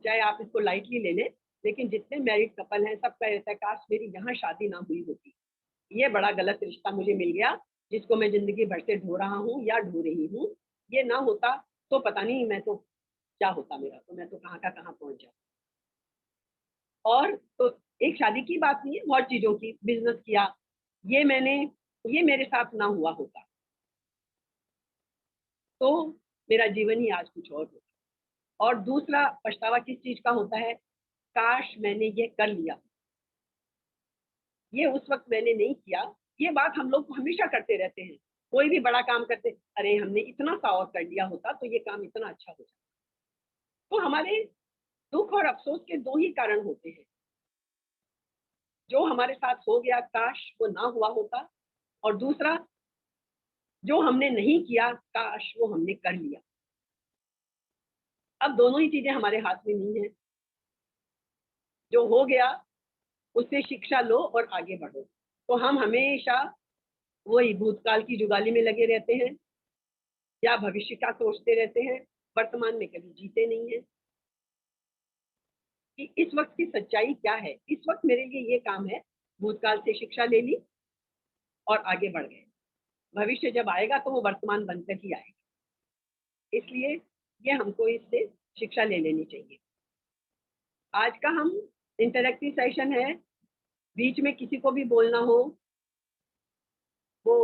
A: चाहे आप इसको लाइटली ले लें, लेकिन जितने मैरिड कपल हैं सबका रहता है काश मेरी यहाँ शादी ना हुई होती, ये बड़ा गलत रिश्ता मुझे मिल गया जिसको मैं जिंदगी भर से ढो रहा हूँ या ढो रही हूँ, ये ना होता तो पता नहीं मैं तो क्या होता मेरा, तो मैं तो कहाँ का कहाँ पहुंच जाता। और तो एक शादी की बात नहीं है, बहुत चीजों की, बिजनेस किया, ये मेरे साथ ना हुआ होता तो मेरा जीवन ही आज कुछ और होता। और दूसरा पछतावा किस चीज का होता है, काश मैंने ये कर लिया, ये उस वक्त मैंने नहीं किया। ये बात हम लोग हमेशा करते रहते हैं, कोई भी बड़ा काम करते, अरे हमने इतना सा और कर लिया होता तो ये काम इतना अच्छा हो जाता। तो हमारे दुख और अफसोस के दो ही कारण होते हैं, जो हमारे साथ हो गया काश वो ना हुआ होता, और दूसरा जो हमने नहीं किया काश वो हमने कर लिया। अब दोनों ही चीजें हमारे हाथ में नहीं है। जो हो गया उससे शिक्षा लो और आगे बढ़ो। तो हम हमेशा वही भूतकाल की जुगाली में लगे रहते हैं या भविष्य का सोचते रहते हैं, वर्तमान में कभी जीते नहीं है कि इस वक्त की सच्चाई क्या है। इस वक्त मेरे लिए ये काम है, भूतकाल से शिक्षा ले ली और आगे बढ़ गए। भविष्य जब आएगा तो वो वर्तमान बनकर ही आएगा। इसलिए ये हमको इससे शिक्षा ले लेनी चाहिए। आज का हम इंटरैक्टिव सेशन है, बीच में किसी को भी बोलना हो वो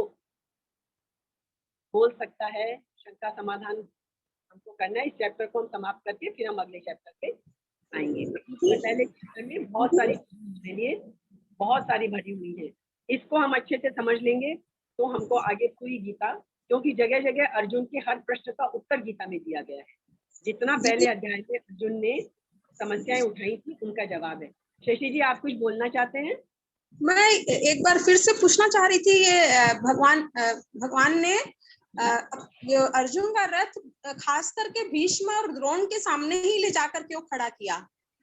A: बोल सकता है। शंका समाधान हमको करना है। इस चैप्टर को हम समाप्त करके फिर हम अगले चैप्टर पे आएंगे। पहले चैप्टर में बहुत सारी चीजें लिए बहुत सारी भरी हुई है, इसको हम अच्छे से समझ लेंगे तो हमको आगे पूरी गीता, क्योंकि जगह जगह अर्जुन के हर प्रश्न का उत्तर गीता में दिया गया है। जितना पहले अध्याय में अर्जुन ने समस्याएं उठाई थी उनका जवाब है। शशि जी आप कुछ बोलना चाहते हैं?
E: मैं एक बार फिर से पूछना चाह रही थी, ये भगवान ने ये अर्जुन का रथ खास करके भीष्म और द्रोण के सामने ही ले जाकर क्यों खड़ा किया?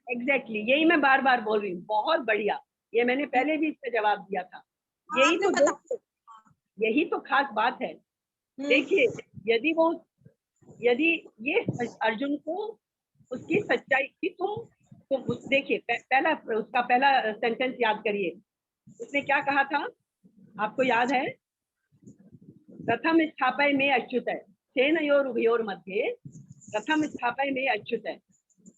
A: एग्जैक्टली यही मैं बार बार बोल रही हूँ। बहुत बढ़िया, ये मैंने पहले भी इसका जवाब दिया था। यही तो खास बात है। देखिए, यदि ये अर्जुन को उसकी सच्चाई की तो देखिए पहला सेंटेंस याद करिए, उसने क्या कहा था आपको याद है? प्रथम स्थापय में अच्युत है, सेनयोर उभयोर मध्य प्रथम स्थापय में अच्युत है,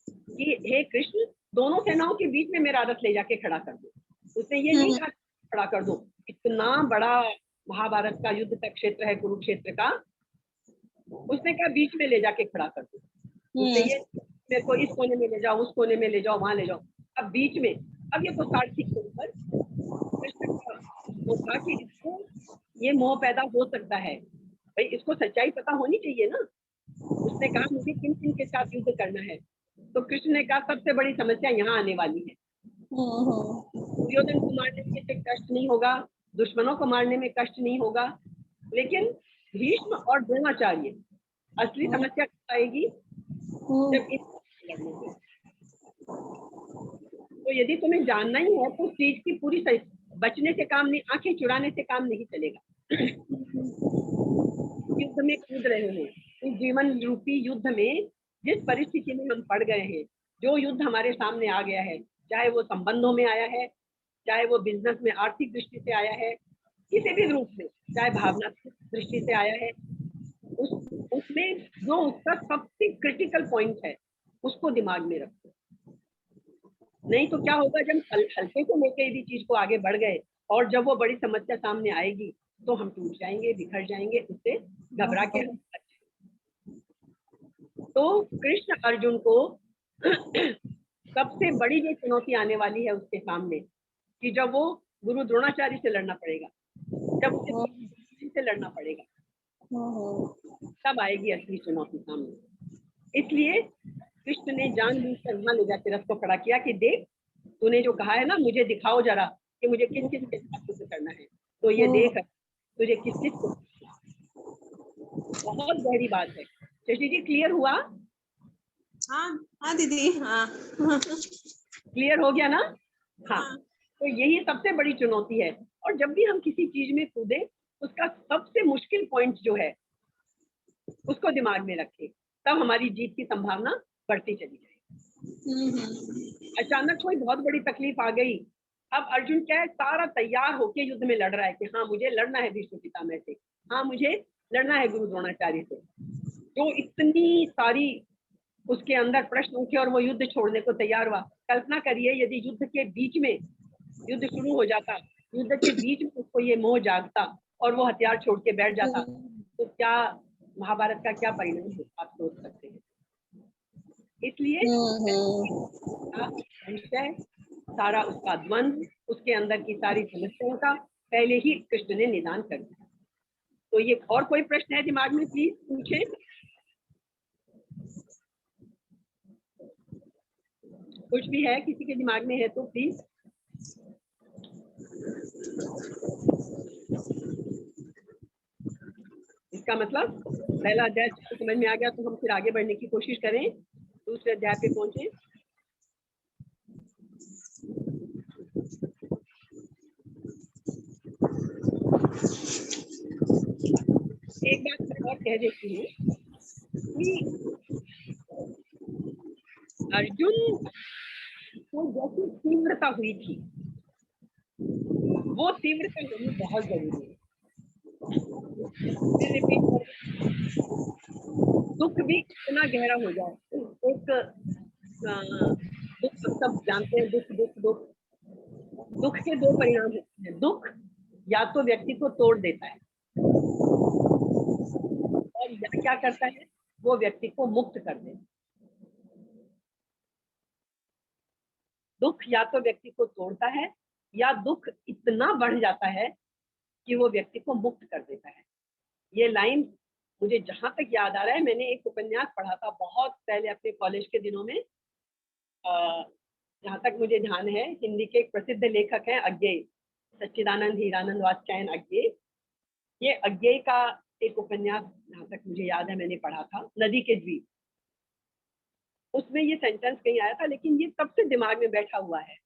A: कि हे कृष्ण दोनों सेनाओं के बीच में मेरा रथ ले जाके खड़ा कर दो। उसने ये नहीं कहा खड़ा कर दो, इतना बड़ा महाभारत का युद्ध का क्षेत्र है कुरुक्षेत्र का, उसने कहा बीच में ले जाके खड़ा कर दो। उसने ये मेरे को इस कोने में ले जाओ, उस कोने में ले जाओ, वहां ले जाओ, अब बीच में। अब ये तो सारथी के ऊपर कृष्ण का वो था कि इसको ये मोह पैदा हो सकता है, भाई इसको सच्चाई पता होनी चाहिए ना। उसने कहा मुझे किन किन के साथ युद्ध करना है, तो कृष्ण ने कहा सबसे बड़ी समस्या यहाँ आने वाली है। दुर्योधन को मारने में कष्ट नहीं होगा, दुश्मनों को मारने में कष्ट नहीं होगा, लेकिन भीष्म और द्रोणाचार्य असली समस्या कब आएगी? जब तो यदि तुम्हें जानना ही है तो चीज की पूरी बचने से काम नहीं, आंखें चुराने से काम नहीं चलेगा। युद्ध में कूद रहे हैं, इस जीवन रूपी युद्ध में जिस परिस्थिति में हम पड़ गए हैं, जो युद्ध हमारे सामने आ गया है, चाहे वो संबंधों में आया है, चाहे वो बिजनेस में आर्थिक दृष्टि से आया है, किसी भी रूप में, चाहे भावनात्मक दृष्टि से आया है, उसमें जो उसका सबसे क्रिटिकल पॉइंट है उसको दिमाग में रखो। नहीं तो क्या होगा, जब हल्के को लेकर यदि चीज को आगे बढ़ गए और जब वो बड़ी समस्या सामने आएगी तो हम टूट जाएंगे, बिखर जाएंगे, उससे घबरा के हम तो कृष्ण अर्जुन को सबसे बड़ी जो चुनौती आने वाली है उसके सामने कि जब वो गुरु द्रोणाचार्य से लड़ना पड़ेगा, जब उसे से लड़ना पड़ेगा, तब आएगी असली चुनौती सामने। इसलिए कृष्ण ने जानबूझकर वहां ले जाकर रथ को खड़ा किया कि देख, तूने जो कहा है ना, मुझे दिखाओ जरा कि मुझे किस किस के साथ से करना है, तो ये देख तुझे किस किस को। बहुत गहरी बात है। शशि जी, क्लियर हुआ?
E: हाँ दीदी, हाँ
A: क्लियर हो गया ना? हाँ। तो यही सबसे बड़ी चुनौती है। और जब भी हम किसी चीज में कूदे, उसका सबसे मुश्किल पॉइंट जो है उसको दिमाग में रखें, तब हमारी जीत की संभावना बढ़ती चली जाएगी। अचानक कोई बहुत बड़ी तकलीफ आ गई, अब अर्जुन क्या है, सारा तैयार होके युद्ध में लड़ रहा है कि हाँ मुझे लड़ना है भीष्म पितामह से, हाँ मुझे लड़ना है गुरु द्रोणाचार्य से। जो इतनी सारी उसके अंदर प्रश्न उठे और वो युद्ध छोड़ने को तैयार हुआ। कल्पना करिए यदि युद्ध के बीच में, युद्ध शुरू हो जाता, युद्ध के बीच में उसको ये मोह जागता और वो हथियार छोड़ के बैठ जाता, तो क्या महाभारत का क्या परिणाम होता, आप सोच सकते हैं। इसलिए सारा उसका द्वंद्व, उसके अंदर की सारी समस्याओं का पहले ही कृष्ण ने निदान कर दिया। तो ये और कोई प्रश्न है दिमाग में, प्लीज पूछे। कुछ भी है किसी के दिमाग में है तो प्लीज। इसका मतलब पहला अध्याय समझ में आ गया तो हम फिर आगे बढ़ने की कोशिश करें, दूसरे अध्याय पे पहुंचे। एक बात मैं और कह देती हूँ कि अर्जुन को जैसी तीव्रता हुई थी, वो तीव्रता होनी बहुत जरूरी है। दुख भी इतना गहरा हो जाए, एक दुख सब जानते हैं, दुख दुख दुख दुख के दो परिणाम होते हैं। दुख या तो व्यक्ति को तोड़ देता है और या क्या करता है, वो व्यक्ति को मुक्त कर देता है। दुख या तो व्यक्ति को तोड़ता है या दुख इतना बढ़ जाता है कि वो व्यक्ति को मुक्त कर देता है। ये लाइन मुझे जहां तक याद आ रहा है, मैंने एक उपन्यास पढ़ा था बहुत पहले अपने कॉलेज के दिनों में। जहां तक मुझे ध्यान है, हिंदी के एक प्रसिद्ध लेखक हैं अज्ञेय, सच्चिदानंद हीरानंद वात्स्यायन अज्ञेय। ये अज्ञेय का एक उपन्यास जहां तक मुझे याद है मैंने पढ़ा था, नदी के द्वीप। उसमें ये सेंटेंस कहीं आया था, लेकिन ये तब से दिमाग में बैठा हुआ है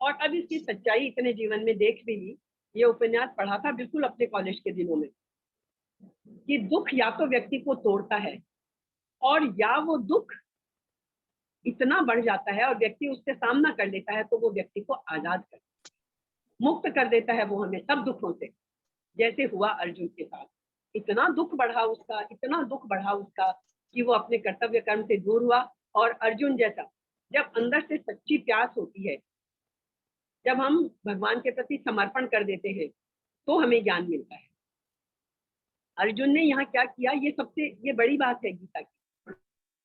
A: और अब इसकी सच्चाई इतने जीवन में देख भी ली। ये उपन्यास पढ़ा था बिल्कुल अपने कॉलेज के दिनों में कि दुख या तो व्यक्ति को तोड़ता है और या वो दुख इतना बढ़ जाता है और व्यक्ति उससे सामना कर लेता है तो वो व्यक्ति को आजाद कर, मुक्त कर देता है वो हमें सब दुखों से। जैसे हुआ अर्जुन के साथ, इतना दुख बढ़ा उसका, इतना दुख बढ़ा उसका कि वो अपने कर्तव्य कर्म से दूर हुआ। और अर्जुन जैसा, जब अंदर से सच्ची प्यास होती है, जब हम भगवान के प्रति समर्पण कर देते हैं तो हमें ज्ञान मिलता है। अर्जुन ने यहाँ क्या किया, ये बड़ी बात है गीता की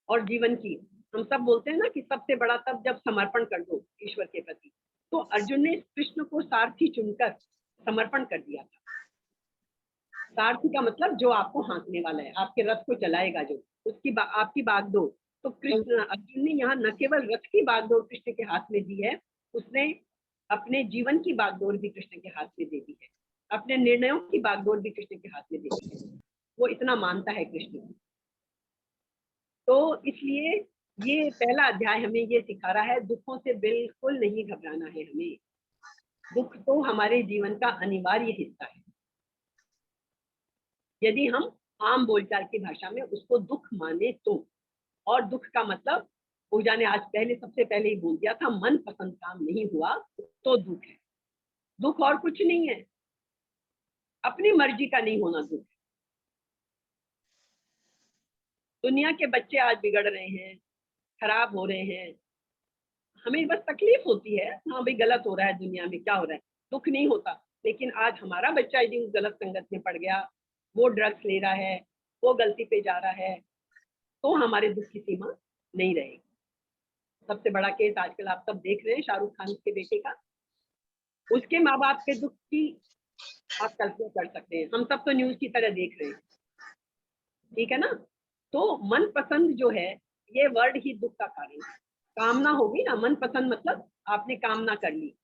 A: और जीवन की। हम सब बोलते हैं ना कि सबसे बड़ा तब जब समर्पण कर दो ईश्वर के प्रति। तो अर्जुन ने कृष्ण को सारथी चुनकर समर्पण कर दिया था। सारथी का मतलब जो आपको हाँकने वाला है, आपके रथ को चलाएगा, जो उसकी आपकी बागडोर। तो कृष्ण, अर्जुन ने यहाँ न केवल रथ की बागडोर कृष्ण के हाथ में दी है, उसने अपने जीवन की बागडोर भी कृष्ण के हाथ में दे दी है, अपने निर्णयों की बागडोर भी कृष्ण के हाथ में दे दी है। वो इतना मानता है कृष्ण। तो इसलिए ये पहला अध्याय हमें ये सिखा रहा है, दुखों से बिल्कुल नहीं घबराना है हमें। दुख तो हमारे जीवन का अनिवार्य हिस्सा है। यदि हम आम बोलचाल की भाषा में उसको दुख माने तो, और दुख का मतलब पूजा ने आज सबसे पहले ही बोल दिया था, मन पसंद काम नहीं हुआ तो दुख है। दुख और कुछ नहीं है, अपनी मर्जी का नहीं होना दुख। दुनिया के बच्चे आज बिगड़ रहे हैं, खराब हो रहे हैं, हमें बस तकलीफ होती है, हाँ भाई गलत हो रहा है दुनिया में, क्या हो रहा है, दुख नहीं होता। लेकिन आज हमारा बच्चा यदि उस गलत संगत में पड़ गया, वो ड्रग्स ले रहा है, वो गलती पे जा रहा है, तो हमारे दुख की सीमा नहीं रहेगी। सबसे बड़ा केस आजकल आप सब देख रहे हैं शाहरुख खान के बेटे का, उसके माँ बाप के दुख की आप कल्पना कर सकते हैं। हम सब तो न्यूज की तरह देख रहे हैं, ठीक है ना। तो मन पसंद जो है, ये वर्ड ही दुख का कारण है। कामना होगी ना, मन पसंद मतलब आपने कामना कर ली,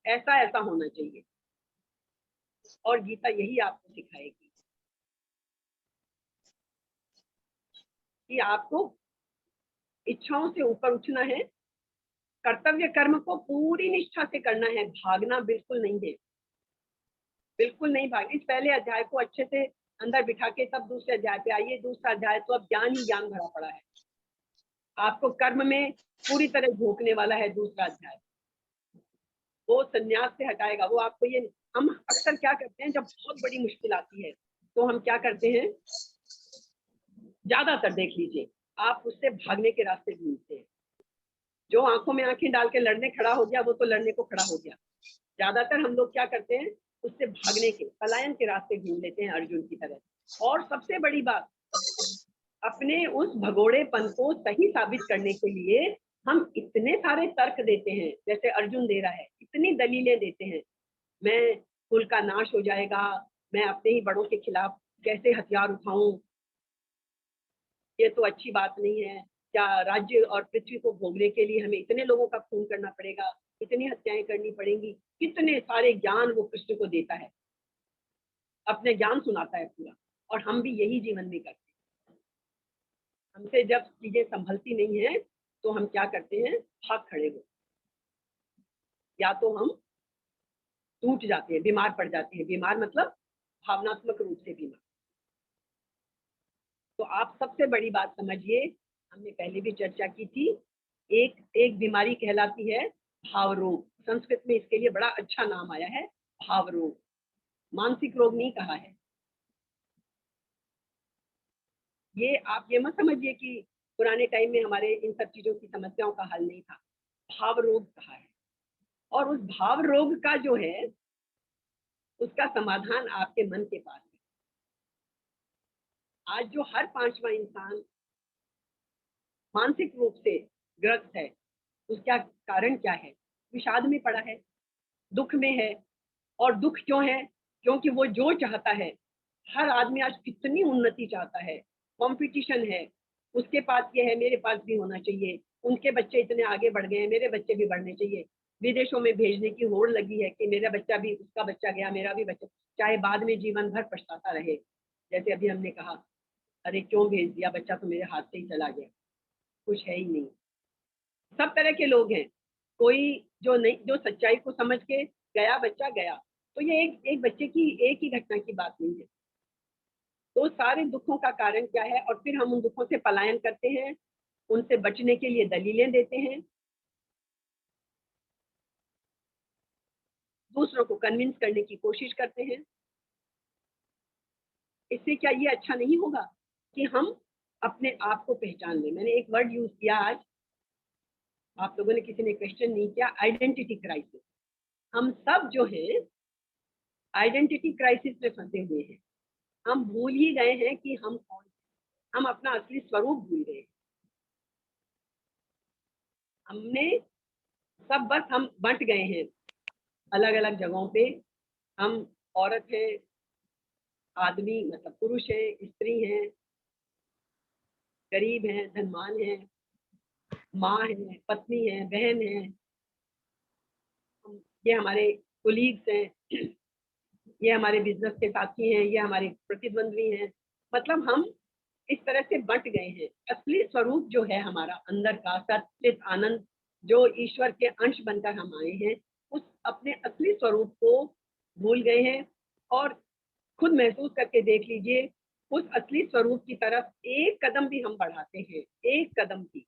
A: ऐसा ऐसा होना चाहिए, और गीता यही आपको सिखाएगी कि आपको इच्छाओं से ऊपर उठना है, कर्तव्य कर्म को पूरी निष्ठा से करना है, भागना बिल्कुल नहीं है, बिल्कुल नहीं भाग। इस पहले अध्याय को अच्छे से अंदर बिठा के तब दूसरे अध्याय पे आइए। दूसरा अध्याय तो अब ज्ञान ही ज्ञान भरा पड़ा है, आपको कर्म में पूरी तरह झोंकने वाला है दूसरा अध्याय। वो संन्यास से हटाएगा, वो आपको ये। हम अक्सर क्या करते हैं, जब बहुत बड़ी मुश्किल आती है तो हम क्या करते हैं, ज्यादातर देख लीजिए आप, उससे भागने के रास्ते ढूंढते हैं। जो आंखों में आंखें डाल के लड़ने खड़ा हो गया, वो तो लड़ने को खड़ा हो गया। ज्यादातर हम लोग क्या करते हैं, उससे भागने के, पलायन के रास्ते ढूंढ लेते हैं अर्जुन की तरह। और सबसे बड़ी बात, अपने उस भगोड़ेपन को सही साबित करने के लिए हम इतने सारे तर्क देते हैं, जैसे अर्जुन दे रहा है, इतनी दलीलें देते हैं। मैं, कुल का नाश हो जाएगा, मैं अपने ही बड़ों के खिलाफ कैसे हथियार उठाऊं, ये तो अच्छी बात नहीं है। क्या राज्य और पृथ्वी को भोगने के लिए हमें इतने लोगों का खून करना पड़ेगा, इतनी हत्याएं करनी पड़ेंगी। कितने सारे ज्ञान वो कृष्ण को देता है, अपने ज्ञान सुनाता है पूरा। और हम भी यही जीवन में करते हैं। हमसे जब चीजें संभलती नहीं है तो हम क्या करते हैं, भाग खड़े हो, या तो हम टूट जाते हैं, बीमार पड़ जाते हैं। बीमार मतलब भावनात्मक रूप से बीमार। तो आप सबसे बड़ी बात समझिए, हमने पहले भी चर्चा की थी, एक बीमारी कहलाती है भाव रोग। संस्कृत में इसके लिए बड़ा अच्छा नाम आया है, भाव रोग। मानसिक रोग नहीं कहा है। ये आप ये मत समझिए कि पुराने टाइम में हमारे इन सब चीजों की समस्याओं का हल नहीं था, भाव रोग कहा है। और उस भाव रोग का जो है, उसका समाधान आपके मन के पास है। आज जो हर पांचवा इंसान मानसिक रूप से ग्रस्त है, उसका कारण क्या है, विषाद में पड़ा है, दुख में है। और दुख क्यों है, क्योंकि वो जो चाहता है, हर आदमी आज कितनी उन्नति चाहता है, कंपटीशन है, उसके पास ये है, मेरे पास भी होना चाहिए, उनके बच्चे इतने आगे बढ़ गए हैं, मेरे बच्चे भी बढ़ने चाहिए। विदेशों में भेजने की होड़ लगी है कि मेरा बच्चा भी, उसका बच्चा गया, मेरा भी बच्चा, चाहे बाद में जीवन भर पछताता रहे। जैसे अभी हमने कहा, अरे क्यों भेज दिया, बच्चा तो मेरे हाथ से ही चला गया, कुछ है ही नहीं। सब तरह के लोग हैं, कोई जो नहीं, जो सच्चाई को समझ के गया बच्चा गया। तो ये एक बच्चे की एक ही घटना की बात नहीं है। तो सारे दुखों का कारण क्या है, और फिर हम उन दुखों से पलायन करते हैं, उनसे बचने के लिए दलीलें देते हैं, दूसरों को कन्विंस करने की कोशिश करते हैं। इससे क्या ये अच्छा नहीं होगा कि हम अपने आप को पहचान लें। मैंने एक वर्ड यूज किया आज, आप लोगों ने, किसी ने क्वेश्चन नहीं किया, आइडेंटिटी क्राइसिस। हम सब जो है आइडेंटिटी क्राइसिस में फंसे हुए हैं। हम भूल ही गए हैं कि हम कौन हैं, हम अपना असली स्वरूप भूल गए। हमने सब, बस हम बंट गए हैं अलग अलग जगहों पे। हम औरत है, आदमी मतलब पुरुष है, स्त्री है, गरीब है, धनवान है, माँ है, पत्नी है, बहन है, ये हमारे कोलीग्स हैं, ये हमारे बिजनेस के साथी हैं, ये हमारे प्रतिद्वंद्वी हैं। मतलब हम इस तरह से बंट गए हैं। असली स्वरूप जो है हमारा अंदर का सच्चित आनंद, जो ईश्वर के अंश बनकर हम आए हैं, उस अपने असली स्वरूप को भूल गए हैं। और खुद महसूस करके देख लीजिए, उस असली स्वरूप की तरफ एक कदम भी हम बढ़ाते हैं, एक कदम भी,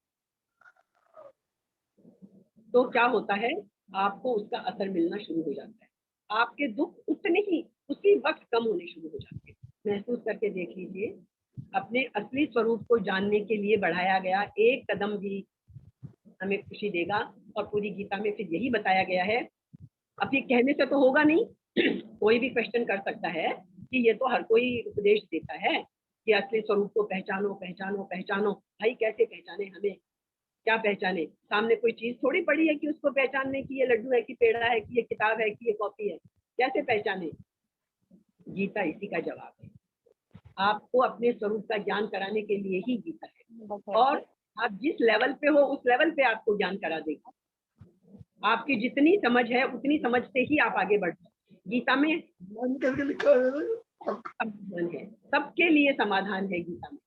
A: तो क्या होता है, आपको उसका असर मिलना शुरू हो जाता है। आपके दुख उतने ही उसी वक्त कम होने शुरू हो जाते हैं। महसूस करके देख लीजिए, अपने असली स्वरूप को जानने के लिए बढ़ाया गया एक कदम भी हमें खुशी देगा। और पूरी गीता में फिर यही बताया गया है। अब ये कहने से तो होगा नहीं कोई भी क्वेश्चन कर सकता है कि ये तो हर कोई उपदेश देता है कि असली स्वरूप को पहचानो पहचानो पहचानो। भाई कैसे पहचाने, हमें क्या पहचाने? सामने कोई चीज थोड़ी पड़ी है कि उसको पहचानने की ये लड्डू है कि पेड़ा है कि ये किताब है कि ये कॉपी है, कैसे पहचाने? गीता इसी का जवाब है। आपको अपने स्वरूप का ज्ञान कराने के लिए ही गीता है। और आप जिस लेवल पे हो उस लेवल पे आपको ज्ञान करा देगा। आपकी जितनी समझ है उतनी समझ से ही आप आगे बढ़ सकते। गीता में समाधान है, सबके लिए समाधान है गीता में।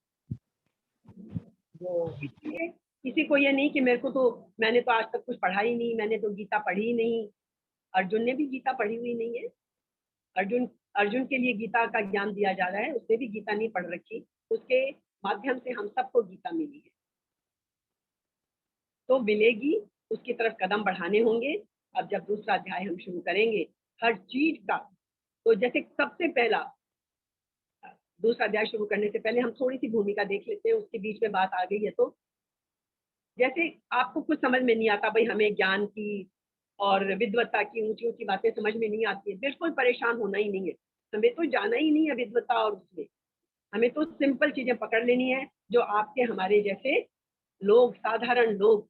A: इसलिए किसी को ये नहीं कि मेरे को तो, मैंने तो आज तक कुछ पढ़ा ही नहीं, मैंने तो गीता पढ़ी ही नहीं। अर्जुन ने भी गीता पढ़ी हुई नहीं है। अर्जुन के लिए गीता का ज्ञान दिया जा रहा है, उसने भी गीता नहीं पढ़ रखी। उसके माध्यम से हम सबको गीता मिली है, तो मिलेगी, उसकी तरफ कदम बढ़ाने होंगे। अब जब दूसरा अध्याय हम शुरू करेंगे हर चीज का, तो जैसे सबसे पहला, दूसरा अध्याय शुरू करने से पहले हम थोड़ी सी भूमिका देख लेते हैं, उसके बीच में बात आ गई है तो। जैसे आपको कुछ समझ में नहीं आता, भाई हमें ज्ञान की और विद्वत्ता की ऊंची ऊंची बातें समझ में नहीं आती है, बिल्कुल परेशान होना ही नहीं है। हमें तो जाना ही नहीं है विद्वत्ता और उसमें, हमें तो सिंपल चीजें पकड़ लेनी है जो आपके हमारे जैसे लोग, साधारण लोग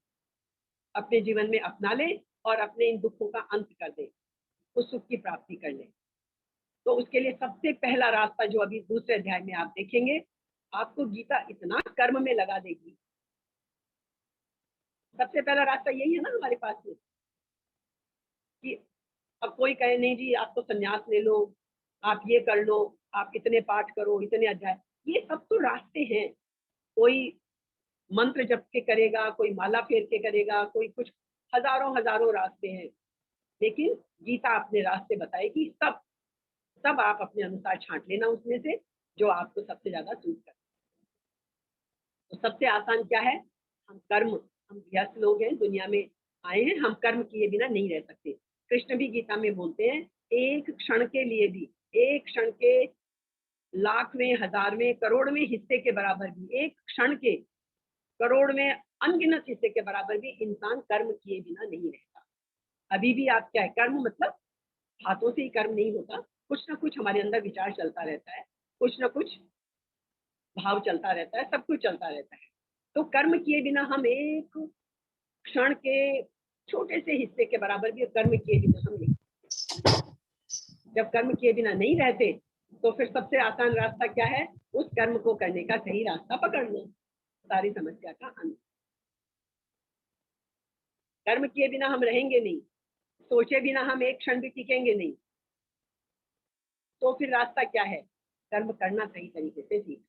A: अपने जीवन में अपना ले और अपने इन दुखों का अंत कर दे, उस सुख की प्राप्ति कर ले। तो उसके लिए सबसे पहला रास्ता जो अभी दूसरे अध्याय में आप देखेंगे, आपको गीता इतना कर्म में लगा देगी। सबसे पहला रास्ता यही है ना हमारे पास में कि अब कोई कहे नहीं जी आप तो संन्यास ले लो, आप ये कर लो, आप इतने पाठ करो, इतने अध्याय, ये सब तो रास्ते हैं। कोई मंत्र जप के करेगा, कोई माला फेर के करेगा, कोई कुछ, हजारों हजारों रास्ते हैं। लेकिन गीता अपने रास्ते बताएगी, सब आप अपने अनुसार छांट लेना उसमें से जो आपको सबसे ज्यादा सूट करे। तो सबसे आसान क्या है? हम व्यस्त लोग हैं, दुनिया में आए हैं, हम कर्म किए बिना नहीं रह सकते। कृष्ण भी गीता में बोलते हैं, एक क्षण के लिए भी, एक क्षण के लाखवें, हजारवें, करोड़वें हिस्से के बराबर भी, एक क्षण के करोड़ में अनगिनत हिस्से के बराबर भी इंसान कर्म किए बिना नहीं रहता। अभी भी आप क्या है, कर्म मतलब हाथों से ही कर्म नहीं होता, कुछ ना कुछ हमारे अंदर विचार चलता रहता है, कुछ ना कुछ भाव चलता रहता है, सब कुछ चलता रहता है। तो कर्म किए बिना हम एक क्षण के छोटे से हिस्से के बराबर भी कर्म किए बिना हम नहीं। जब कर्म किए बिना नहीं रहते तो फिर सबसे आसान रास्ता क्या है? उस कर्म को करने का सही रास्ता पकड़ना, सारी समस्या का अंत। कर्म किए बिना हम रहेंगे नहीं, सोचे बिना हम एक क्षण भी टिकेंगे नहीं। तो फिर रास्ता क्या है? कर्म करना सही तरीके से सीख।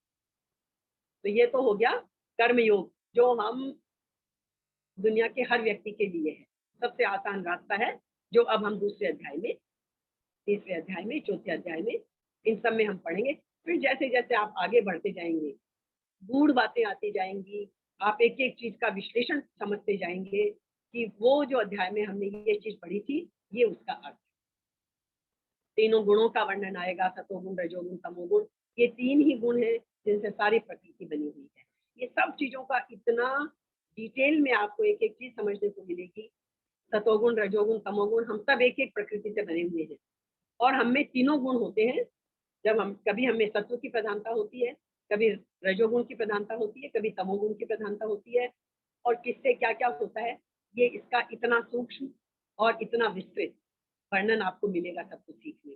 A: तो ये तो हो गया कर्म योग, जो हम दुनिया के हर व्यक्ति के लिए है, सबसे आसान रास्ता है, जो अब हम दूसरे अध्याय में, तीसरे अध्याय में, चौथे अध्याय में, इन सब में हम पढ़ेंगे। फिर जैसे जैसे आप आगे बढ़ते जाएंगे, गूढ़ बातें आती जाएंगी, आप एक एक चीज का विश्लेषण समझते जाएंगे कि वो जो अध्याय में हमने ये चीज पढ़ी थी, ये उसका अर्थ। तीनों गुणों का वर्णन आएगा, सतोगुण, रजोगुण, तमोगुण। ये तीन ही गुण हैं जिनसे सारी प्रकृति बनी हुई है। ये सब चीजों का इतना डिटेल में आपको एक एक चीज समझने को मिलेगी। सतोगुण, रजोगुण, तमोगुण, हम सब एक एक प्रकृति से बने हुए हैं और हम में तीनों गुण होते हैं। जब हम, कभी हमें सत्व की प्रधानता होती है, कभी रजोगुण की प्रधानता होती है, कभी तमोगुण की प्रधानता होती है, और किससे क्या क्या होता है, ये इसका इतना सूक्ष्म और इतना विस्तृत वर्णन आपको मिलेगा सब कुछ सीखने।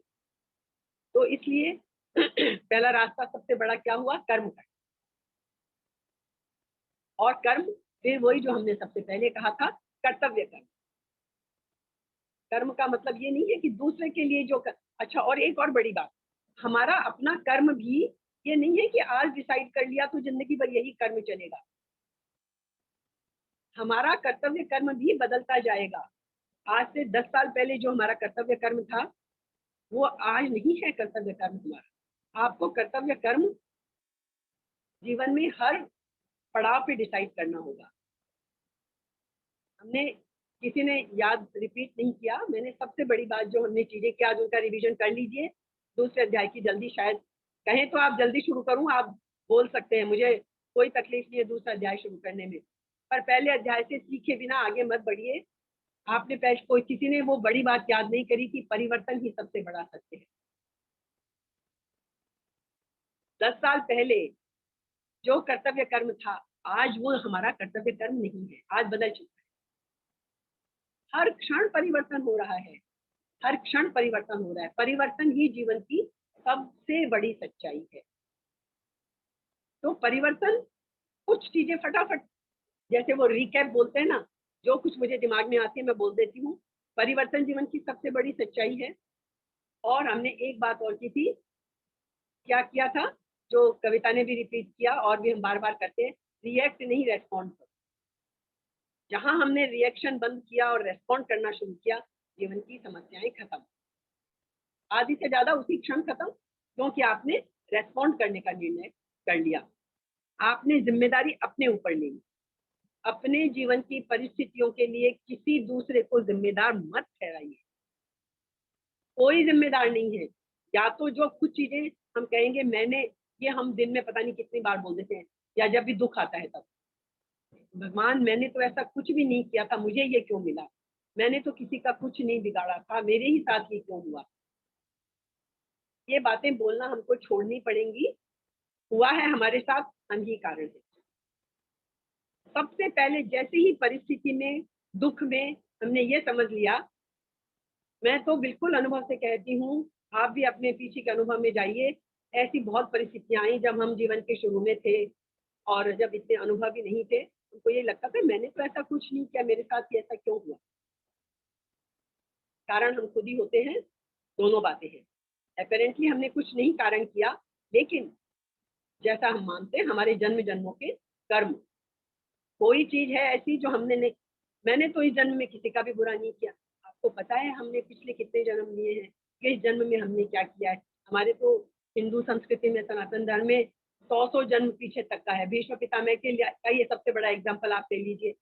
A: तो इसलिए पहला रास्ता सबसे बड़ा क्या हुआ? कर्म का। और कर्म फिर वही जो हमने सबसे पहले कहा था, कर्तव्य कर्म। कर्म का मतलब ये नहीं है कि दूसरे के लिए जो अच्छा, और एक और बड़ी बात, हमारा अपना कर्म भी ये नहीं है कि आज डिसाइड कर लिया तो जिंदगी भर यही कर्म चलेगा। हमारा कर्तव्य कर्म भी बदलता जाएगा। आज से 10 साल पहले जो हमारा कर्तव्य कर्म था, वो आज नहीं है कर्तव्य कर्म हमारा। आपको कर्तव्य कर्म जीवन में हर पड़ाव पे डिसाइड करना होगा। हमने किसी ने याद रिपीट नहीं किया। मैंने सबसे बड़ी बात जो हमने चीजें किया, आज उनका रिवीजन कर लीजिए। दूसरे अध्याय की जल्दी, शायद कहें तो आप जल्दी शुरू करूं, आप बोल सकते हैं, मुझे कोई तकलीफ नहीं है दूसरा अध्याय शुरू करने में, पर पहले अध्याय से सीखे बिना आगे मत बढ़िए। आपने पहले कोई किसी ने वो बड़ी बात याद नहीं करी कि परिवर्तन ही सबसे बड़ा सत्य है। 10 साल पहले जो कर्तव्य कर्म था, आज वो हमारा कर्तव्य कर्म नहीं है, आज बदल चुका है। हर क्षण परिवर्तन हो रहा है, हर क्षण परिवर्तन हो रहा है। परिवर्तन ही जीवन की सबसे बड़ी सच्चाई है। तो परिवर्तन, कुछ चीजें फटाफट, जैसे वो रिकैप बोलते हैं ना, जो कुछ मुझे दिमाग में आती है मैं बोल देती हूँ। परिवर्तन जीवन की सबसे बड़ी सच्चाई है। और हमने एक बात और की थी, क्या किया था, जो कविता ने भी रिपीट किया और भी हम बार बार करते हैं, रिएक्ट नहीं रेस्पॉन्ड करो। जहां हमने रिएक्शन बंद किया और रेस्पॉन्ड करना शुरू किया, जीवन की समस्याएं खत्म, आधी से ज्यादा उसी क्षण खत्म, क्योंकि आपने रेस्पॉन्ड करने का निर्णय कर लिया। आपने जिम्मेदारी अपने ऊपर ली। अपने जीवन की परिस्थितियों के लिए किसी दूसरे को जिम्मेदार मत ठहराइए। कोई जिम्मेदार नहीं है। या तो जो कुछ चीजें हम कहेंगे मैंने, ये हम दिन में पता नहीं कितनी बार बोल देते हैं, या जब भी दुख आता है तब, भगवान मैंने तो ऐसा कुछ भी नहीं किया था, मुझे ये क्यों मिला, मैंने तो किसी का कुछ नहीं बिगाड़ा था, मेरे ही साथ ये क्यों हुआ। ये बातें बोलना हमको छोड़नी पड़ेंगी। हुआ है हमारे साथ, हम ही कारण है। सबसे पहले जैसे ही परिस्थिति में, दुख में हमने ये समझ लिया, मैं तो बिल्कुल अनुभव से कहती हूँ, आप भी अपने पीछे के अनुभव में जाइए। ऐसी बहुत परिस्थितियां आई जब हम जीवन के शुरू में थे और जब इतने अनुभव भी नहीं थे, उनको ये लगता था मैंने तो ऐसा कुछ नहीं किया, मेरे साथ ही ऐसा क्यों हुआ। कारण हम खुद ही होते हैं, दोनों बातें हैं। अपेरेंटली हमने कुछ नहीं कारण किया, लेकिन जैसा हम मानते हैं हमारे जन्म जन्मों के कर्म, कोई चीज है ऐसी जो हमने नहीं, मैंने तो इस जन्म में किसी का भी बुरा नहीं किया। आपको पता है हमने पिछले कितने जन्म लिए हैं, किस जन्म में हमने क्या किया है। हमारे तो हिंदू संस्कृति में, सनातन धर्म में 100 जन्म पीछे तक का है। भीष्म पितामह के लिए का ये सबसे बड़ा एग्जाम्पल आप ले लीजिए।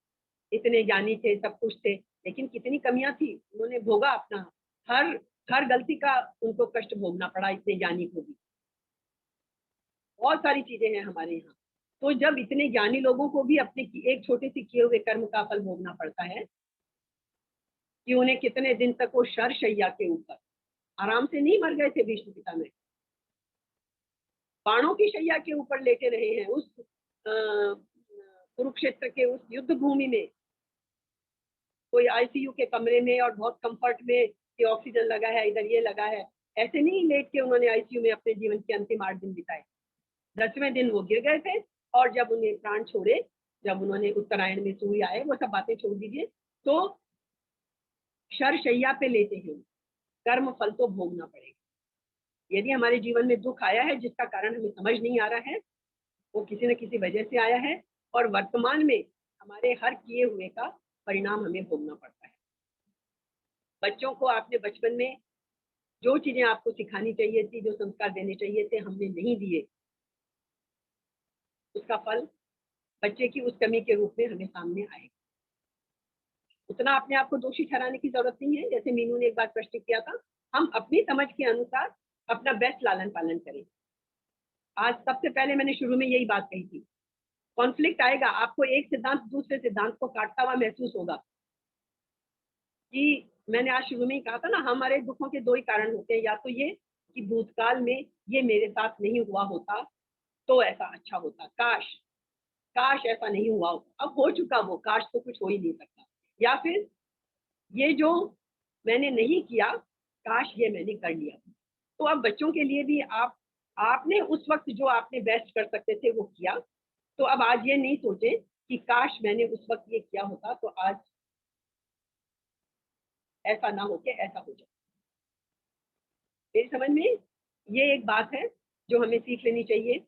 A: इतने ज्ञानी थे, सब कुछ थे, लेकिन कितनी कमियां थी, उन्होंने भोगा अपना, हर हर गलती का उनको कष्ट भोगना पड़ा, इतने ज्ञानी को भी। बहुत सारी चीजें हैं हमारे यहाँ। तो जब इतने ज्ञानी लोगों को भी अपने एक छोटे से किए हुए कर्म का फल भोगना पड़ता है, कि उन्हें कितने दिन तक वो शरशैया के ऊपर आराम से नहीं मर गए थे भीष्म पितामह, बाणों की शैया के ऊपर लेटे रहे हैं उस कुरुक्षेत्र के उस युद्ध भूमि में, कोई आईसीयू के कमरे में और बहुत कंफर्ट में, कि ऑक्सीजन लगा है, इधर ये लगा है। ऐसे नहीं लेट के उन्होंने आईसीयू में अपने जीवन के अंतिम 8 दिन बिताए। 10वें दिन वो गिर गए थे, और जब उन्हें प्राण छोड़े, जब उन्होंने उत्तरायण में सूर्य आए, वो सब बातें छोड़ दीजिए, तो शरशैया पे लेते हैं, कर्म फल तो भोगना पड़ेगा। यदि हमारे जीवन में दुख आया है जिसका कारण हमें समझ नहीं आ रहा है, वो किसी न किसी वजह से आया है, और वर्तमान में हमारे हर किए हुए का परिणाम हमें भोगना पड़ता है। बच्चों को आपने बचपन में जो चीजें आपको सिखानी चाहिए थी, जो संस्कार देने चाहिए थे, हमने नहीं दिए, उसका फल बच्चे की उस कमी के रूप में हमें सामने आएगा। उतना अपने आप को दोषी ठहराने की जरूरत नहीं है। जैसे मीनू ने एक बार प्रश्न किया था, हम अपनी समझ के अनुसार अपना बेस्ट लालन पालन करें। आज सबसे पहले मैंने शुरू में यही बात कही थी, कॉन्फ्लिक्ट आएगा, आपको एक सिद्धांत दूसरे सिद्धांत को काटता हुआ महसूस होगा। कि मैंने आज शुरू में ही कहा था ना, हमारे दुखों के 2 ही कारण होते हैं, या तो ये कि भूतकाल में ये मेरे साथ नहीं हुआ होता तो ऐसा अच्छा होता, काश काश ऐसा नहीं हुआ होता, अब हो चुका वो, काश तो कुछ हो ही नहीं सकता। या फिर ये जो मैंने नहीं किया, काश ये मैंने कर लिया। तो अब बच्चों के लिए भी आपने उस वक्त जो आपने बेस्ट कर सकते थे वो किया, तो अब आज ये नहीं सोचे कि काश मैंने उस वक्त ये किया होता तो आज ऐसा ना होके ऐसा हो जाए। मेरी समझ में ये एक बात है जो हमें सीख लेनी चाहिए।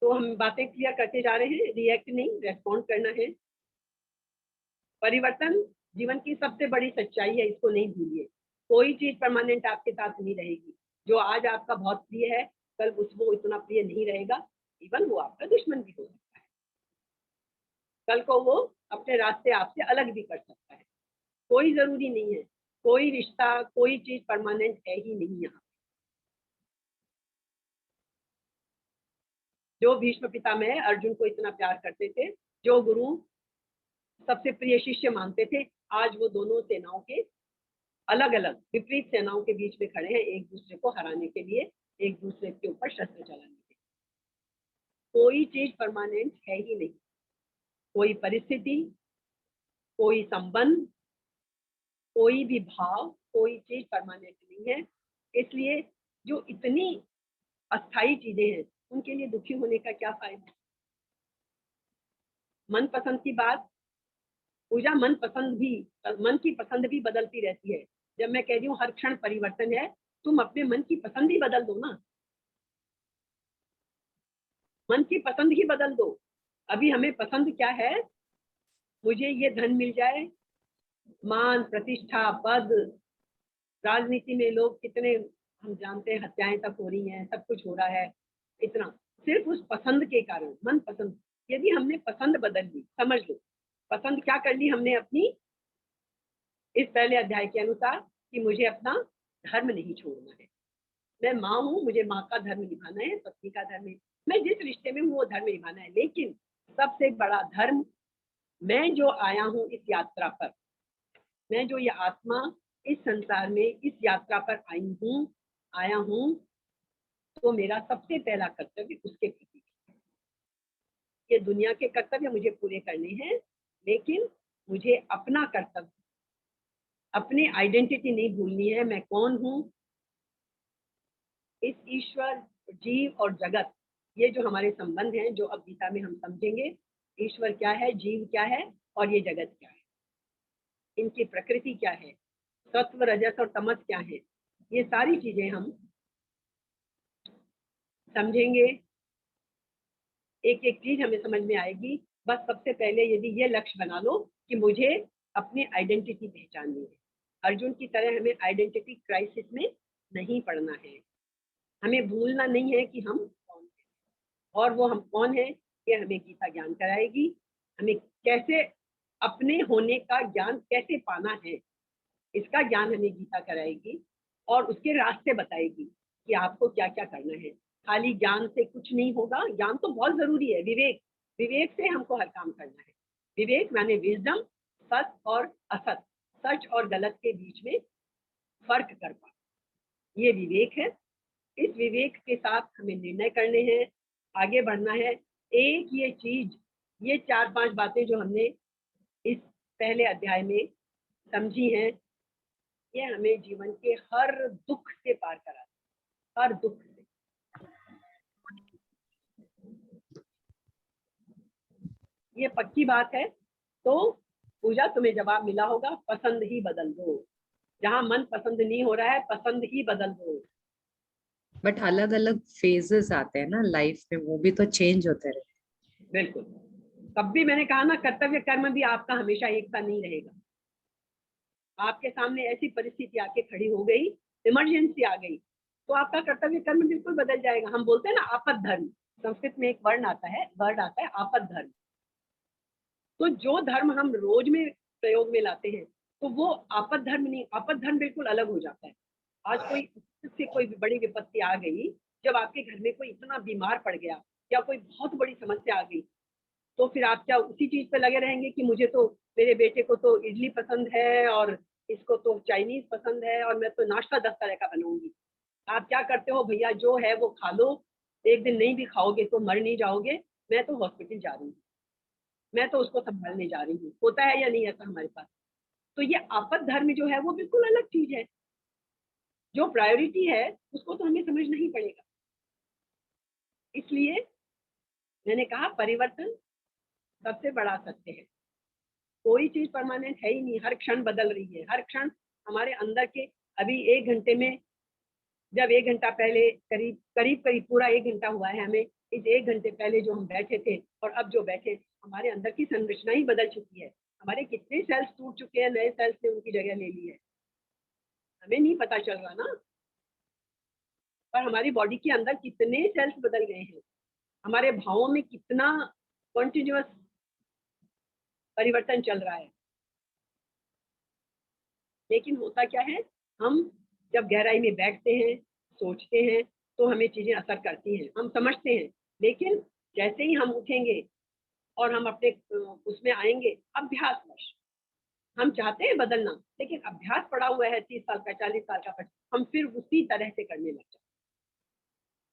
A: तो हम बातें क्लियर करते जा रहे हैं, रिएक्ट नहीं, रेस्पॉन्ड करना है। परिवर्तन जीवन की सबसे बड़ी सच्चाई है, इसको नहीं भूलिए। कोई चीज परमानेंट आपके साथ नहीं रहेगी। जो आज आपका बहुत प्रिय है, कल उसको इतना प्रिय नहीं रहेगा, इवन वो आपका दुश्मन भी हो सकता है। कल को वो अपने रास्ते आपसे अलग भी कर सकता है। कोई जरूरी नहीं है, कोई रिश्ता, कोई चीज परमानेंट है ही नहीं यहाँ। जो भीष्म पितामह अर्जुन को इतना प्यार करते थे, जो गुरु सबसे प्रिय शिष्य मानते थे, आज वो दोनों सेनाओं के अलग अलग विपरीत सेनाओं के बीच में खड़े हैं, एक दूसरे को हराने के लिए, एक दूसरे के ऊपर शस्त्र चलाने के लिए। कोई चीज परमानेंट है ही नहीं, कोई परिस्थिति, कोई संबंध, कोई भी भाव, कोई चीज परमानेंट नहीं है। इसलिए जो इतनी अस्थाई चीजें हैं उनके लिए दुखी होने का क्या फायदा। मनपसंद की बात पूजा, मन की पसंद भी बदलती रहती है। जब मैं कह रही हूँ हर क्षण परिवर्तन है, तुम अपने मन की पसंद ही बदल दो ना, मन की पसंद ही बदल दो। अभी हमें पसंद क्या है, मुझे ये धन मिल जाए, मान प्रतिष्ठा पद, राजनीति में लोग कितने हम जानते हैं, हत्याएं तक हो रही हैं, सब कुछ हो रहा है, इतना सिर्फ उस पसंद के कारण, मन पसंद। यदि हमने पसंद बदल ली, समझ लो पसंद क्या कर ली हमने अपनी, इस पहले अध्याय के अनुसार कि मुझे अपना धर्म नहीं छोड़ना है, मैं माँ हूँ, मुझे माँ का धर्म निभाना है, पत्नी का धर्म, मैं जिस रिश्ते में हूँ वो धर्म निभाना है। लेकिन सबसे बड़ा धर्म, मैं जो आया हूँ इस यात्रा पर, मैं जो ये आत्मा इस संसार में इस यात्रा पर आया हूँ, तो मेरा सबसे पहला कर्तव्य उसके प्रति। ये दुनिया के कर्तव्य मुझे पूरे करने हैं, लेकिन मुझे अपना कर्तव्य, अपनी आइडेंटिटी नहीं भूलनी है, मैं कौन हूँ। इस ईश्वर, जीव और जगत, ये जो हमारे संबंध हैं, जो अब गीता में हम समझेंगे, ईश्वर क्या है, जीव क्या है और ये जगत क्या है, इनकी प्रकृति क्या है, सत्व रजस और तमस क्या है, ये सारी चीजें हम समझेंगे। एक एक चीज हमें समझ में आएगी। बस सबसे पहले यदि ये लक्ष्य बना लो कि मुझे अपनी आइडेंटिटी पहचाननी है, अर्जुन की तरह हमें आइडेंटिटी क्राइसिस में नहीं पड़ना है, हमें भूलना नहीं है कि हम कौन हैं, और वो हम कौन है ये हमें गीता ज्ञान कराएगी। हमें कैसे अपने होने का ज्ञान कैसे पाना है, इसका ज्ञान हमें गीता कराएगी और उसके रास्ते बताएगी कि आपको क्या क्या करना है। खाली ज्ञान से कुछ नहीं होगा, ज्ञान तो बहुत जरूरी है, विवेक, विवेक से हमको हर काम करना है। विवेक माने विजडम, सच और असत, सच और गलत के बीच में फर्क कर पा, ये विवेक है। इस विवेक के साथ हमें निर्णय करने हैं, आगे बढ़ना है। एक ये चीज, ये 4-5 बातें जो हमने इस पहले अध्याय में समझी हैं, ये हमें जीवन के हर दुख से पार कराती, हर दुख से। ये पक्की बात है। तो पूजा, तुम्हें जवाब मिला होगा, पसंद ही बदल दो। जहां मन पसंद नहीं हो रहा है, पसंद ही बदल दो।
B: बट अलग अलग फेजेस आते हैं ना लाइफ में, वो भी तो चेंज होते रहे।
A: बिल्कुल, तब भी मैंने कहा ना, कर्तव्य कर्म भी आपका हमेशा एक सा नहीं रहेगा। आपके सामने ऐसी परिस्थिति आके खड़ी हो गई, इमरजेंसी आ गई, तो आपका कर्तव्य कर्म बिल्कुल बदल जाएगा। हम बोलते हैं ना आपद धर्म, संस्कृत में एक वर्ड आता है आपद धर्म। तो जो धर्म हम रोज में प्रयोग में लाते हैं, तो वो आपद धर्म नहीं, आपद धर्म बिल्कुल अलग हो जाता है। आज कोई बड़ी विपत्ति आ गई, जब आपके घर में कोई इतना बीमार पड़ गया या कोई बहुत बड़ी समस्या आ गई, तो फिर आप क्या उसी चीज पे लगे रहेंगे कि मुझे तो, मेरे बेटे को तो इडली पसंद है और इसको तो चाइनीज पसंद है और मैं तो नाश्ता 10 तरह का बनाऊंगी। आप क्या करते हो, भैया जो है वो खा लो, एक दिन नहीं भी खाओगे तो मर नहीं जाओगे, मैं तो हॉस्पिटल जा रही हूँ, मैं तो उसको संभालने जा रही हूँ। होता है या नहीं ऐसा हमारे पास? तो ये आपद धर्म जो है वो बिल्कुल अलग चीज है। जो प्रायोरिटी है उसको तो हमें समझना ही पड़ेगा। इसलिए मैंने कहा परिवर्तन सबसे बड़ा सत्य है। कोई चीज परमानेंट है ही नहीं, हर क्षण बदल रही है, हर क्षण हमारे अंदर के। अभी 1 घंटे में, जब 1 घंटा पहले, करीब करीब पूरा 1 घंटा हुआ है हमें, इस 1 घंटे पहले जो हम बैठे थे और अब जो बैठे, हमारे अंदर की संरचना ही बदल चुकी है। हमारे कितने सेल्स टूट चुके हैं, नए सेल्स ने उनकी जगह ले ली है, हमें नहीं पता चल रहा ना। पर हमारी बॉडी के अंदर कितने सेल्स बदल गए हैं, हमारे भावों में कितना कॉन्टिन्यूअस परिवर्तन चल रहा है। लेकिन होता क्या है, हम जब गहराई में बैठते हैं, सोचते हैं, तो हमें चीजें असर करती हैं, हम समझते हैं। लेकिन जैसे ही हम उठेंगे और हम अपने उसमें आएंगे, अभ्यासवश हम चाहते हैं बदलना, लेकिन अभ्यास पड़ा हुआ है 30 साल का, 40 साल का, हम फिर उसी तरह से करने लग जाते हैं।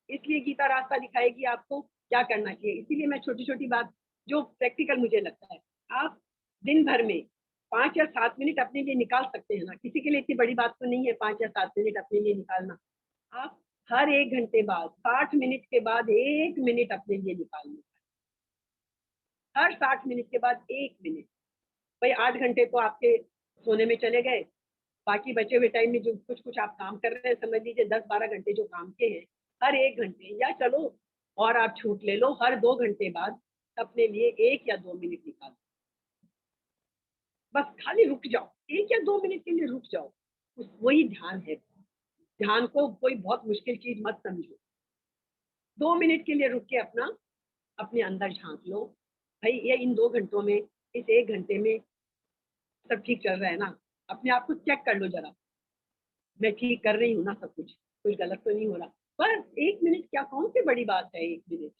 A: इसलिए गीता रास्ता दिखाएगी आपको क्या करना चाहिए। इसीलिए मैं छोटी छोटी बात जो प्रैक्टिकल मुझे लगता है, आप दिन भर में 5 या 7 मिनट अपने लिए निकाल सकते हैं ना। किसी के लिए इतनी बड़ी बात तो नहीं है 5 या 7 मिनट अपने लिए निकालना। आप हर 1 घंटे बाद, 60 मिनट के बाद 1 मिनट अपने लिए निकालना, हर 60 मिनट के बाद 1 मिनट। भाई 8 घंटे तो आपके सोने में चले गए, बाकी बचे हुए टाइम में जो कुछ कुछ आप काम कर रहे हैं, समझ लीजिए 10-12 घंटे जो काम के हैं, हर 1 घंटे, या चलो और आप छूट ले लो, हर 2 घंटे बाद अपने लिए 1 या 2 मिनट निकालो। बस खाली रुक जाओ, 1 या 2 मिनट के लिए रुक जाओ। वही ध्यान है। ध्यान को कोई बहुत मुश्किल चीज मत समझो। 2 मिनट के लिए रुक के अपने अंदर झांक लो, भाई ये इन 2 घंटों में, इस 1 घंटे में सब ठीक चल रहा है ना। अपने आप को चेक कर लो जरा, मैं ठीक कर रही हूँ ना, सब कुछ गलत तो नहीं हो रहा। बस 1 मिनट, क्या कौन सी बड़ी बात है 1 मिनट।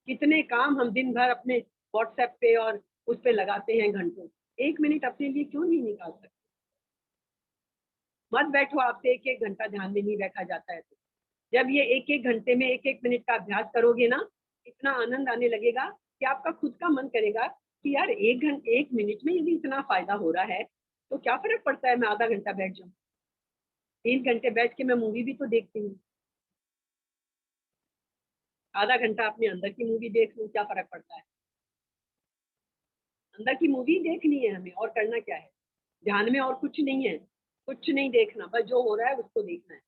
A: कितने काम हम दिन भर अपने व्हाट्सएप पे और उस पे लगाते हैं घंटों, 1 मिनट अपने लिए क्यों नहीं निकाल सकते। मत बैठो, आपसे 1-1 घंटा ध्यान में नहीं बैठा जाता है। तो जब ये 1-1 घंटे में 1-1 मिनट का अभ्यास करोगे ना, इतना आनंद आने लगेगा कि आपका खुद का मन करेगा कि यार 1 मिनट में यदि इतना फायदा हो रहा है तो क्या फर्क पड़ता है मैं आधा घंटा बैठ जाऊं। 3 घंटे बैठ के मैं मूवी भी तो देखती हूँ, आधा घंटा अपने अंदर की मूवी देख लूं, क्या फर्क पड़ता है। अंदर की मूवी देखनी है हमें, और करना क्या है। ध्यान में और कुछ नहीं है, कुछ नहीं देखना, बस जो हो रहा है उसको देखना है,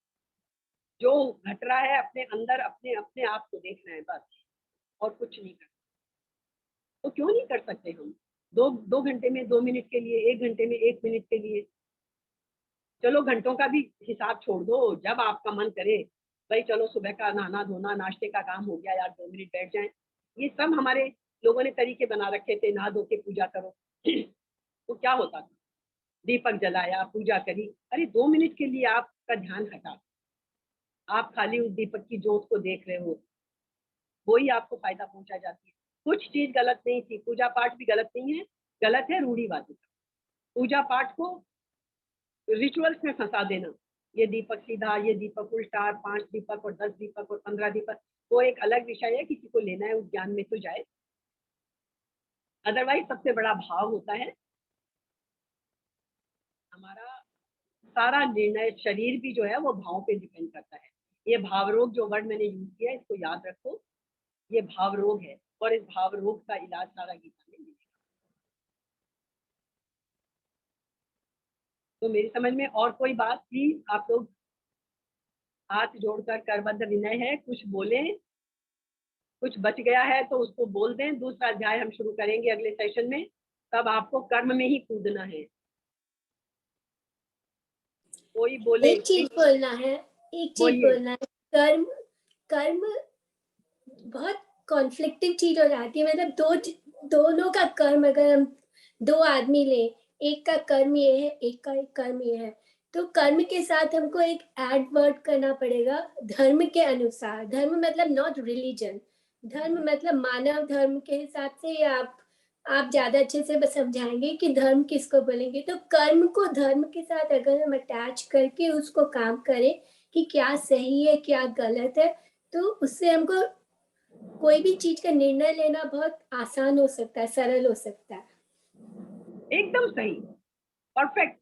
A: जो घट रहा है अपने अंदर, अपने अपने आप को देखना है बस, और कुछ नहीं करना। तो क्यों नहीं कर सकते हम 2 घंटे में 2 मिनट के लिए, 1 घंटे में 1 मिनट के लिए। चलो घंटों का भी हिसाब छोड़ दो, जब आपका मन करे, भाई चलो सुबह का नहाना धोना नाश्ते का काम हो गया यार, 2 मिनट बैठ जाएं। ये सब हमारे लोगों ने तरीके बना रखे थे, नहा धो के पूजा करो। तो क्या होता था, दीपक जलाया, पूजा करी, अरे 2 मिनट के लिए आपका ध्यान हटा, आप खाली उस दीपक की जोत को देख रहे हो, वही आपको फायदा पहुंचा जाती है। कुछ चीज गलत नहीं थी, पूजा पाठ भी गलत नहीं है, गलत है रूढ़िवादी। पूजा पाठ को रिचुअल्स में फंसा देना, ये दीपक सीधा, ये दीपक उल्टा, 5 दीपक और 10 दीपक और 15 दीपक, वो एक अलग विषय है, किसी को लेना है उस ज्ञान में तो जाए। अदरवाइज सबसे बड़ा भाव होता है हमारा। सारा निर्णय, शरीर भी जो है वो भाव पे डिपेंड करता है। ये भाव रोग जो वर्ड मैंने यूज किया है, इसको याद रखो, ये भाव रोग है, और इस भाव रोग का इलाज सारा गीता में मिलेगा। तो मेरी समझ में और कोई बात, प्लीज आप लोग हाथ जोड़कर करबद्ध विनय है, कुछ बोलें, कुछ बच गया है तो उसको बोल दें। दूसरा अध्याय हम शुरू करेंगे अगले सेशन में, तब आपको कर्म में ही कूदना है। कोई बोले,
F: एक चीज बोलना है, एक चीज बोलना है, कर्म कर्म बहुत कॉन्फ्लिक्टिव चीज हो जाती है। मतलब दोनों का कर्म, अगर हम 2 आदमी ले, एक का कर्म ये है, एक का कर्म ये है, तो कर्म के साथ हमको एक ऐड वर्ड करना पड़ेगा, धर्म के अनुसार। धर्म मतलब नॉट रिलीजन, धर्म मतलब मानव धर्म के हिसाब से। या आप ज्यादा अच्छे से समझाएंगे कि धर्म किसको बोलेंगे। तो कर्म को धर्म के साथ अगर हम अटैच करके उसको काम करें कि क्या सही है क्या गलत है, तो उससे हमको कोई भी चीज का निर्णय लेना बहुत आसान हो सकता है, सरल हो सकता है।
A: एकदम सही, परफेक्ट,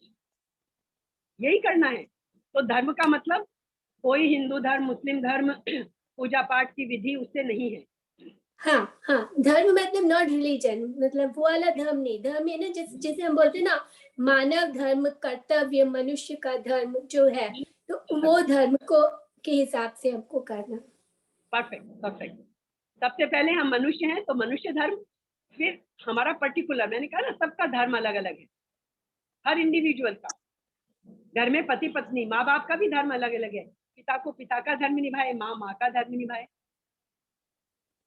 A: यही करना है। तो धर्म का मतलब कोई हिंदू धर्म, मुस्लिम धर्म, पूजा पाठ की विधि उससे नहीं है।
F: हाँ हाँ, धर्म मतलब नॉट रिलीजन, मतलब वो वाला धर्म नहीं। धर्म है ना, जैसे हम बोलते हैं ना, मानव धर्म, कर्तव्य, मनुष्य का धर्म जो है, तो वो धर्म को के हिसाब से हमको करना।
A: Perfect perfect. सबसे पहले हम मनुष्य हैं तो मनुष्य धर्म, फिर हमारा पर्टिकुलर, मैंने कहा ना सबका धर्म अलग अलग है, हर इंडिविजुअल का। घर में पति पत्नी, माँ बाप का भी धर्म अलग अलग है, पिता को पिता का धर्म निभाए, माँ माँ का धर्म निभाए।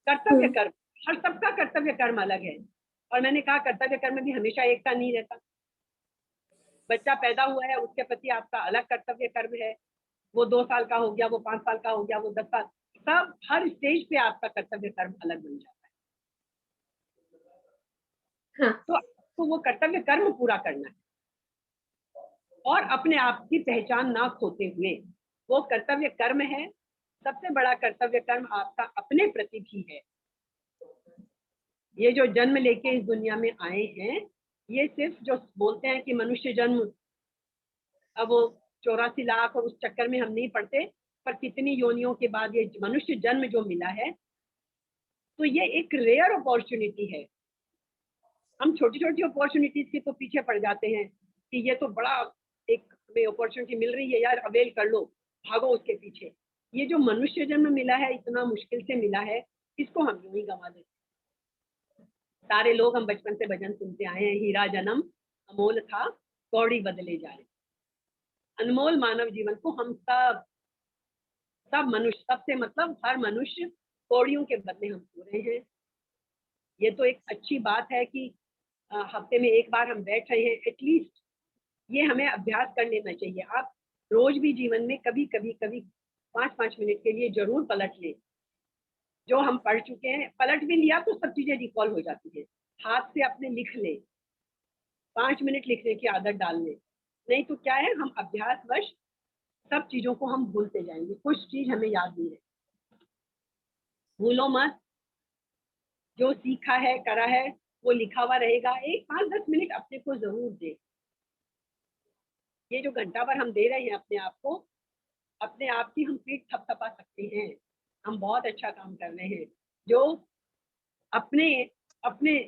A: कर्तव्य कर्म, हर सबका कर्तव्य कर्म अलग है। और मैंने कहा कर्तव्य कर्म भी हमेशा एक सा नहीं रहता, बच्चा पैदा हुआ है, उसके प्रति आपका अलग कर्तव्य कर्म है। वो 2 साल का हो गया, वो 5 साल का हो गया, वो 10 साल, सब हर स्टेज पे आपका कर्तव्य कर्म अलग बन जाता है।
F: हाँ।
A: तो आपको वो कर्तव्य कर्म पूरा करना है और अपने आप की पहचान ना खोते हुए, वो कर्तव्य कर्म है। सबसे बड़ा कर्तव्य कर्म आपका अपने प्रति भी है। ये जो जन्म लेके इस दुनिया में आए हैं, ये सिर्फ जो बोलते हैं कि मनुष्य जन्म, अब वो 84 लाख और उस चक्कर में हम नहीं पड़ते, पर कितनी योनियों के बाद ये मनुष्य जन्म जो मिला है, तो ये एक रेयर अपॉर्चुनिटी है। हम छोटी छोटी अपॉर्चुनिटीज के तो पीछे पड़ जाते हैं कि ये तो बड़ा एक हमें अपॉर्चुनिटी मिल रही है यार, अवेल कर लो, भागो उसके पीछे। ये जो मनुष्य जन्म मिला है, इतना मुश्किल से मिला है, इसको हम यूं ही गंवा देते। सारे लोग, हम बचपन से भजन सुनते आए हैं, हीरा जन्म अमोल था, कौड़ी बदले जा रहे। अनमोल मानव जीवन को हम सब मनुष्य, सबसे मतलब हर मनुष्य कौड़ियों के बदले हम सो रहे हैं। ये तो एक अच्छी बात है कि हफ्ते में एक बार हम बैठ रहे हैं, एटलीस्ट ये हमें अभ्यास कर लेना चाहिए। आप रोज भी जीवन में कभी कभी 5-5 मिनट के लिए जरूर पलट लें। जो हम पढ़ चुके हैं, पलट भी लिया तो सब चीजें रिकॉल हो जाती है। हाथ से अपने लिख ले, 5 मिनट लिखने की आदत डाल लें। नहीं तो क्या है, हम अभ्यासवश सब चीजों को हम भूलते जाएंगे, कुछ चीज हमें याद नहीं है। भूलो मत, जो सीखा है करा है वो लिखा हुआ रहेगा। एक 5-10 मिनट अपने को जरूर दे। ये जो घंटा भर हम दे रहे हैं अपने आप को, अपने आप की हम पीठ थपथपा सकते हैं। हम बहुत अच्छा काम कर रहे हैं। जो अपने अपने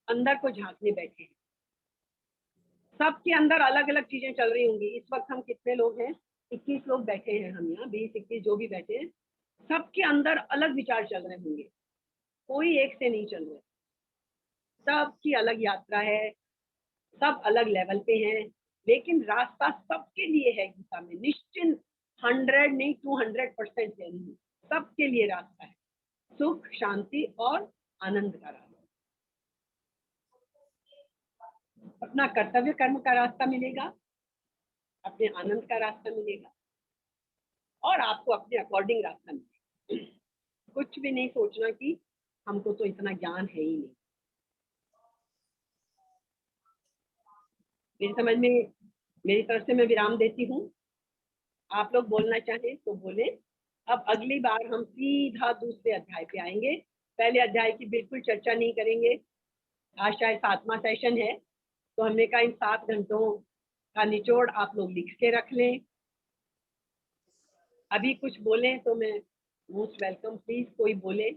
A: अंदर को झांकने बैठे हैं, सबके अंदर अलग अलग चीजें चल रही होंगी। इस वक्त हम कितने लोग हैं, 21 लोग बैठे हैं हम यहाँ, 20-21 जो भी बैठे हैं, सबके अंदर अलग विचार चल रहे होंगे, कोई एक से नहीं चल रहे। सबकी अलग यात्रा है, सब अलग लेवल पे हैं, लेकिन रास्ता सबके लिए है गीता में। निश्चिंत 100 नहीं 200% है, नहीं, सबके लिए रास्ता है, सुख शांति और आनंद का रास्ता। अपना कर्तव्य कर्म का रास्ता मिलेगा, अपने आनंद का रास्ता मिलेगा, और आपको अपने अकॉर्डिंग रास्ता मिलेगा। कुछ भी नहीं सोचना कि हमको तो इतना ज्ञान है ही नहीं। मेरी समझ में, मेरी तरफ से मैं विराम देती हूँ। आप लोग बोलना चाहें तो बोलें। अब अगली बार हम सीधा दूसरे अध्याय पे आएंगे। पहले अध्याय की बिल्कुल चर्चा नहीं करेंगे। आज शायद 7वां सेशन है, तो हमने कहा इन 7 घंटों का निचोड़ आप लोग लिख के रख लें। अभी कुछ बोलें तो मैं मोस्ट वेलकम, प्लीज कोई बोले।